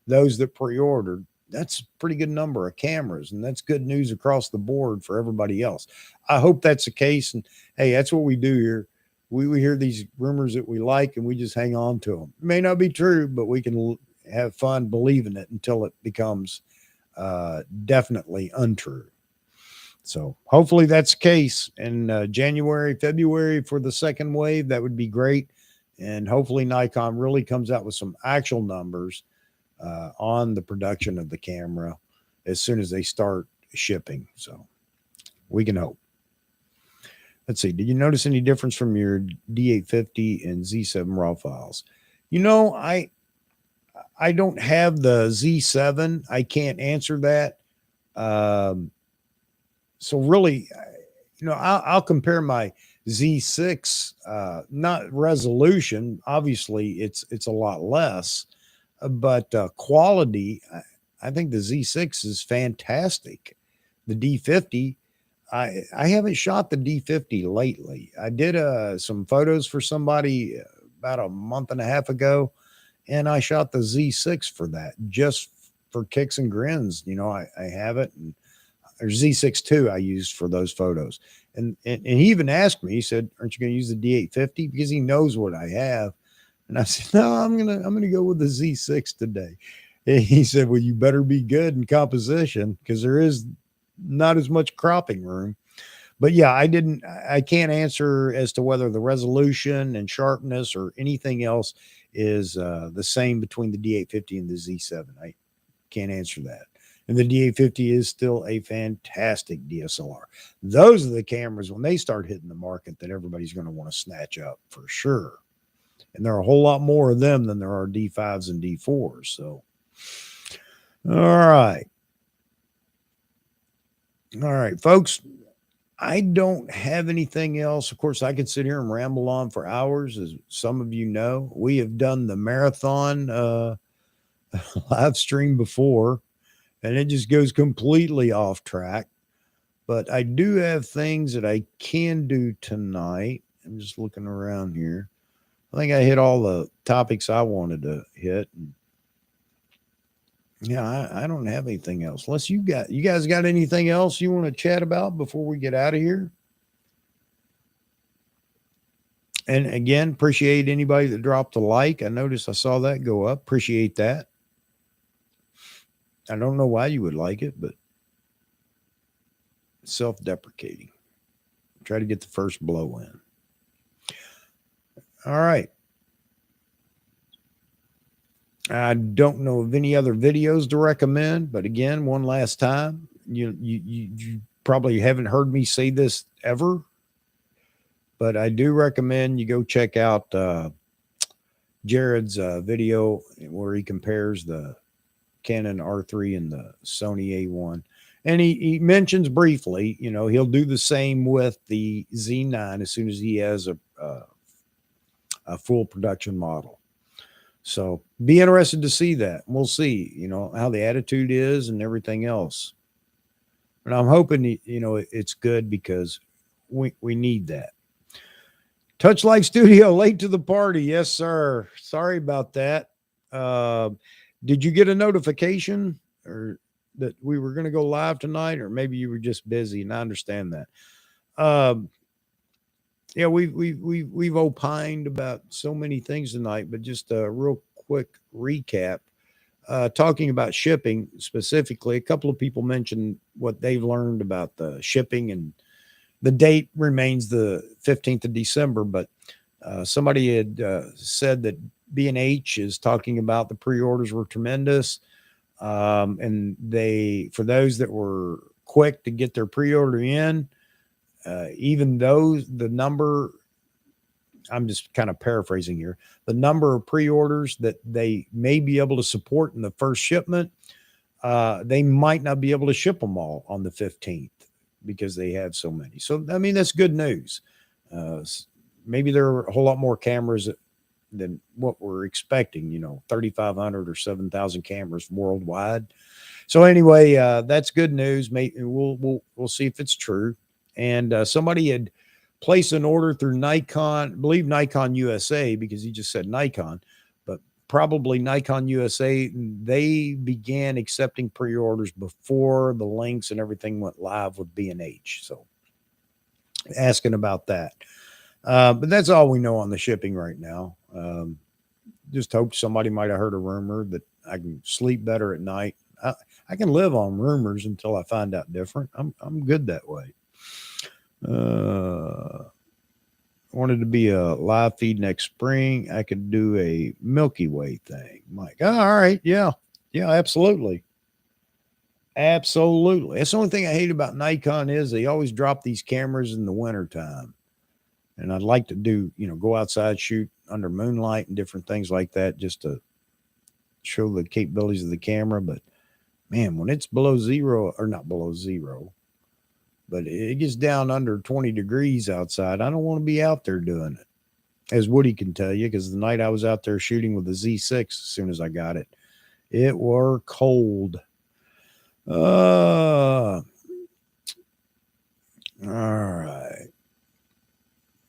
those that pre-ordered, that's a pretty good number of cameras, and that's good news across the board for everybody else. I hope that's the case, and hey, that's what we do here. We hear these rumors that we like, and we just hang on to them. It may not be true, but we can have fun believing it until it becomes definitely untrue. So hopefully that's the case in January, February for the second wave. That would be great. And hopefully Nikon really comes out with some actual numbers on the production of the camera as soon as they start shipping. So we can hope. Let's see. Did you notice any difference from your D850 and Z7 RAW files? You know, I don't have the Z7. I can't answer that. So really, you know, I'll compare my Z6, not resolution. Obviously, it's a lot less, but quality. I think the Z6 is fantastic. The D50, I haven't shot the D50 lately. I did some photos for somebody about a month and a half ago, and I shot the Z6 for that, just for kicks and grins. You know, I have it, and or Z6 II I used for those photos. And he even asked me, he said, aren't you going to use the D850? Because he knows what I have. And I said, no, I'm going to go with the Z6 today. And he said, well, you better be good in composition because there is not as much cropping room. But yeah, I can't answer as to whether the resolution and sharpness or anything else is the same between the D850 and the Z7. I can't answer that. And the D850 is still a fantastic DSLR. Those are the cameras when they start hitting the market that everybody's going to want to snatch up for sure. And there are a whole lot more of them than there are D5s and D4s. So, all right. All right, folks. I don't have anything else. Of course, I could sit here and ramble on for hours. As some of you know, we have done the marathon live stream before, and it just goes completely off track. But I do have things that I can do tonight. I'm just looking around here. I think I hit all the topics I wanted to hit. Yeah, I don't have anything else. Unless you guys got anything else you want to chat about before we get out of here? And again, appreciate anybody that dropped a like. I noticed I saw that go up. Appreciate that. I don't know why you would like it, but self-deprecating. Try to get the first blow in. All right. I don't know of any other videos to recommend, but again, one last time, you probably haven't heard me say this ever, but I do recommend you go check out Jared's video where he compares the Canon R3 and the Sony A1. And he mentions briefly, he'll do the same with the Z9 as soon as he has a full production model. So be interested to see that. We'll see, how the attitude is and everything else. And I'm hoping, it's good because we need that. Touch Life Studio late to the party. Yes, sir. Sorry about that. Did you get a notification or that we were going to go live tonight, or maybe you were just busy? And I understand that. Yeah, we've opined about so many things tonight, but just a real quick recap. Talking about shipping specifically, a couple of people mentioned what they've learned about the shipping, and the date remains the 15th of December. But somebody had said that B&H is talking about the pre-orders were tremendous. And for those that were quick to get their pre-order in, even though the number, I'm just kind of paraphrasing here, the number of pre-orders that they may be able to support in the first shipment, they might not be able to ship them all on the 15th because they have so many. So, I mean, that's good news. Maybe there are a whole lot more cameras than what we're expecting, 3,500 or 7,000 cameras worldwide. So anyway, that's good news. We'll see if it's true. And somebody had placed an order through Nikon, I believe Nikon USA, because he just said Nikon, but probably Nikon USA. They began accepting pre-orders before the links and everything went live with B&H. So asking about that. But that's all we know on the shipping right now. Just hope somebody might have heard a rumor that I can sleep better at night. I can live on rumors until I find out different. I'm good that way. Wanted to be a live feed next spring. I could do a Milky Way thing. Mike, all right. Yeah, absolutely. Absolutely. That's the only thing I hate about Nikon is they always drop these cameras in the wintertime. And I'd like to do, go outside, shoot under moonlight and different things like that just to show the capabilities of the camera. But man, when it's below zero, or not below zero, but it gets down under 20 degrees outside, I don't want to be out there doing it. As Woody can tell you, because the night I was out there shooting with the Z6, as soon as I got it, it were cold. All right.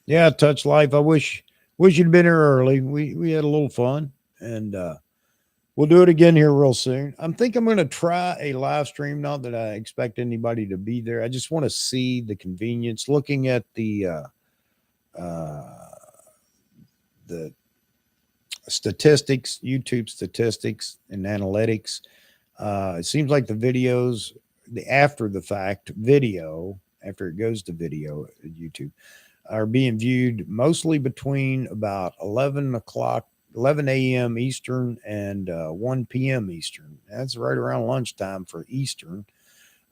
Yeah, Touch Life. I wish you'd been here early. We had a little fun, and we'll do it again here real soon. I'm going to try a live stream. Not that I expect anybody to be there. I just want to see the convenience. Looking at the statistics, YouTube statistics and analytics. It seems like the videos, the after the fact video, after it goes to video at YouTube, are being viewed mostly between about 11 a.m. Eastern and 1 p.m. Eastern. That's right around lunchtime for Eastern.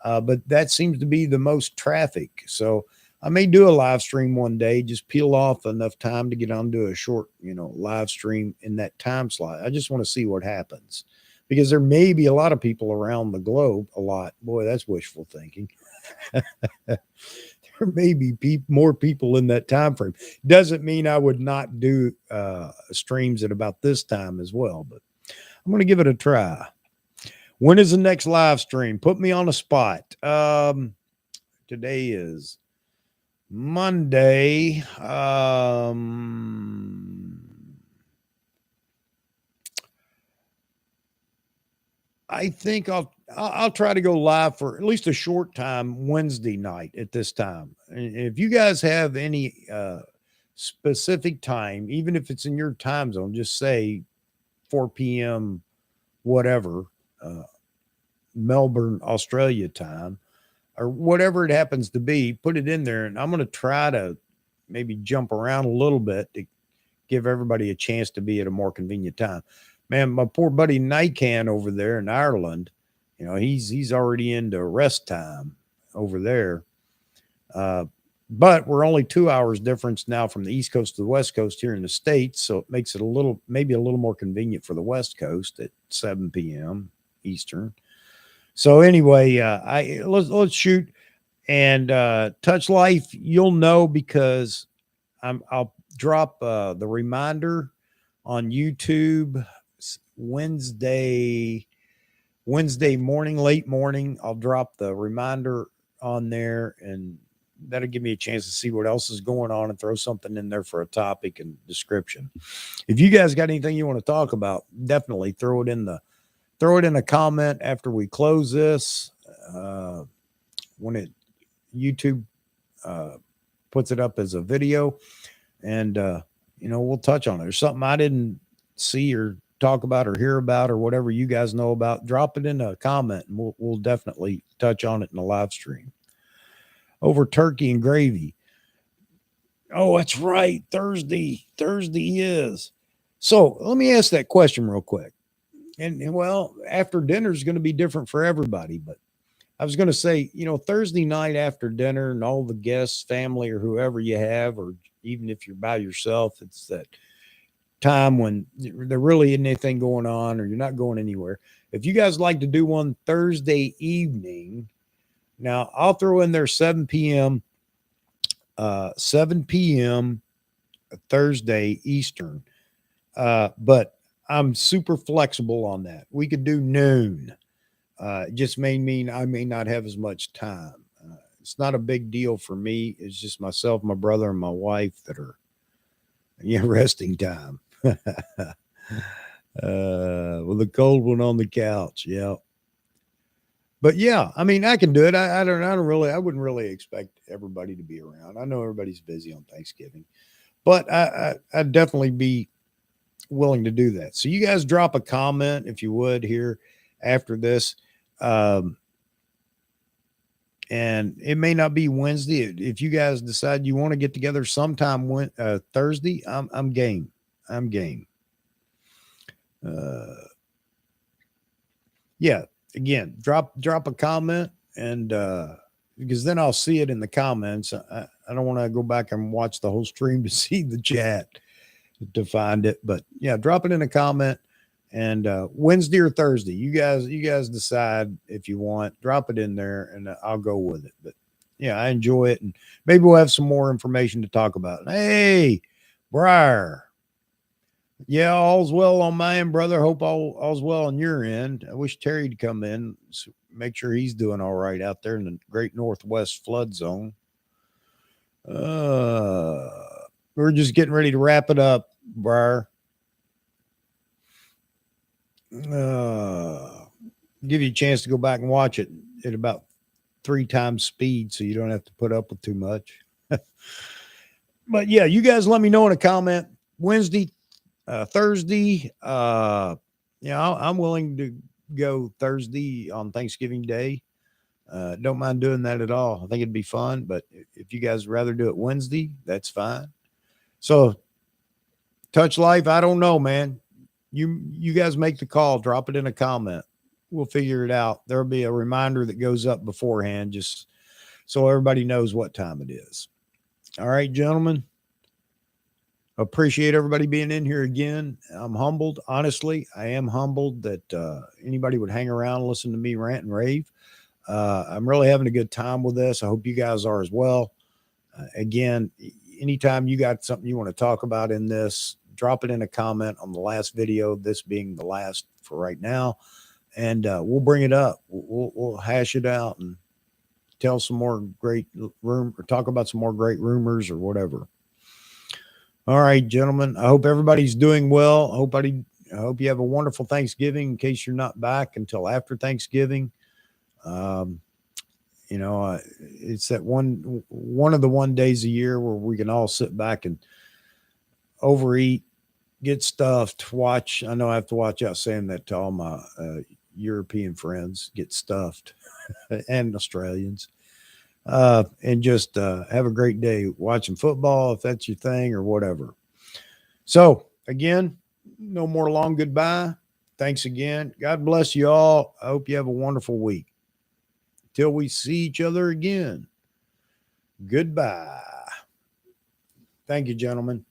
But that seems to be the most traffic. So I may do a live stream one day, just peel off enough time to get onto a short, live stream in that time slot. I just want to see what happens because there may be a lot of people around the globe. A lot. Boy, that's wishful thinking. There may be more people in that time frame. Doesn't mean I would not do streams at about this time as well, but I'm going to give it a try. When is the next live stream? Put me on the spot. Today is Monday. I think I'll try to go live for at least a short time Wednesday night at this time. And if you guys have any specific time, even if it's in your time zone, just say 4 p.m. whatever, Melbourne, Australia time, or whatever it happens to be, put it in there. And I'm going to try to maybe jump around a little bit to give everybody a chance to be at a more convenient time. man, my poor buddy Nican over there in Ireland, you know, he's already into rest time over there. Uh, but we're only 2 hours difference now from the East Coast to the West Coast here in the States. So it makes it maybe a little more convenient for the West Coast at 7 p.m. Eastern. So anyway, let's shoot and Touch Life. You'll know because I'll drop the reminder on YouTube Wednesday morning, late morning. I'll drop the reminder on there, and that'll give me a chance to see what else is going on and throw something in there for a topic and description. If you guys got anything you want to talk about, definitely throw it in a comment after we close this. When YouTube puts it up as a video, and we'll touch on it. There's something I didn't see or talk about or hear about or whatever you guys know about, drop it in a comment, and we'll definitely touch on it in the live stream. Over turkey and gravy. Oh, that's right. Thursday is. So let me ask that question real quick. And well, after dinner is going to be different for everybody, but I was going to say, Thursday night after dinner and all the guests, family, or whoever you have, or even if you're by yourself, it's that time when there really isn't anything going on or you're not going anywhere. If you guys like to do one Thursday evening, now I'll throw in there 7 p.m. Thursday Eastern. But I'm super flexible on that. We could do noon. It just may mean I may not have as much time. It's not a big deal for me. It's just myself, my brother, and my wife that are resting time. With a cold one on the couch. Yeah. But yeah, I mean, I can do it. I wouldn't really expect everybody to be around. I know everybody's busy on Thanksgiving, but I'd definitely be willing to do that. So you guys drop a comment if you would here after this. And it may not be Wednesday. If you guys decide you want to get together sometime Thursday, I'm game. I'm game. Yeah. Again, drop a comment, and because then I'll see it in the comments. I don't want to go back and watch the whole stream to see the chat to find it, but yeah, drop it in a comment. And Wednesday or Thursday, you guys decide if you want. Drop it in there, and I'll go with it. But yeah, I enjoy it, and maybe we'll have some more information to talk about. Hey, Briar. Yeah, all's well on my end, brother. Hope all's well on your end. I wish Terry'd come in, so make sure he's doing all right out there in the great Northwest flood zone. We're just getting ready to wrap it up, Briar. Give you a chance to go back and watch it at about 3 times speed, so you don't have to put up with too much. But yeah, you guys let me know in a comment. Wednesday, Thursday, I'm willing to go Thursday on Thanksgiving Day. Don't mind doing that at all. I think it'd be fun, but if you guys rather do it Wednesday, that's fine. So Touch Life, I don't know, man. You guys make the call, drop it in a comment. We'll figure it out. There'll be a reminder that goes up beforehand, just so everybody knows what time it is. All right, gentlemen. Appreciate everybody being in here again. I'm humbled. Honestly, I am humbled that anybody would hang around and listen to me rant and rave. I'm really having a good time with this. I hope you guys are as well. Again, anytime you got something you want to talk about in this, drop it in a comment on the last video, this being the last for right now, and we'll bring it up. We'll hash it out and tell some more great talk about some more great rumors or whatever. All right, gentlemen. I hope everybody's doing well. I hope you have a wonderful Thanksgiving in case you're not back until after Thanksgiving. It's that one of the 1 days a year where we can all sit back and overeat, get stuffed, watch. I know I have to watch out saying that to all my European friends, get stuffed, and Australians. And just have a great day watching football if that's your thing or whatever. So again, no more long goodbye. Thanks again. God bless you all. I hope you have a wonderful week. Till we see each other again. Goodbye. Thank you, gentlemen.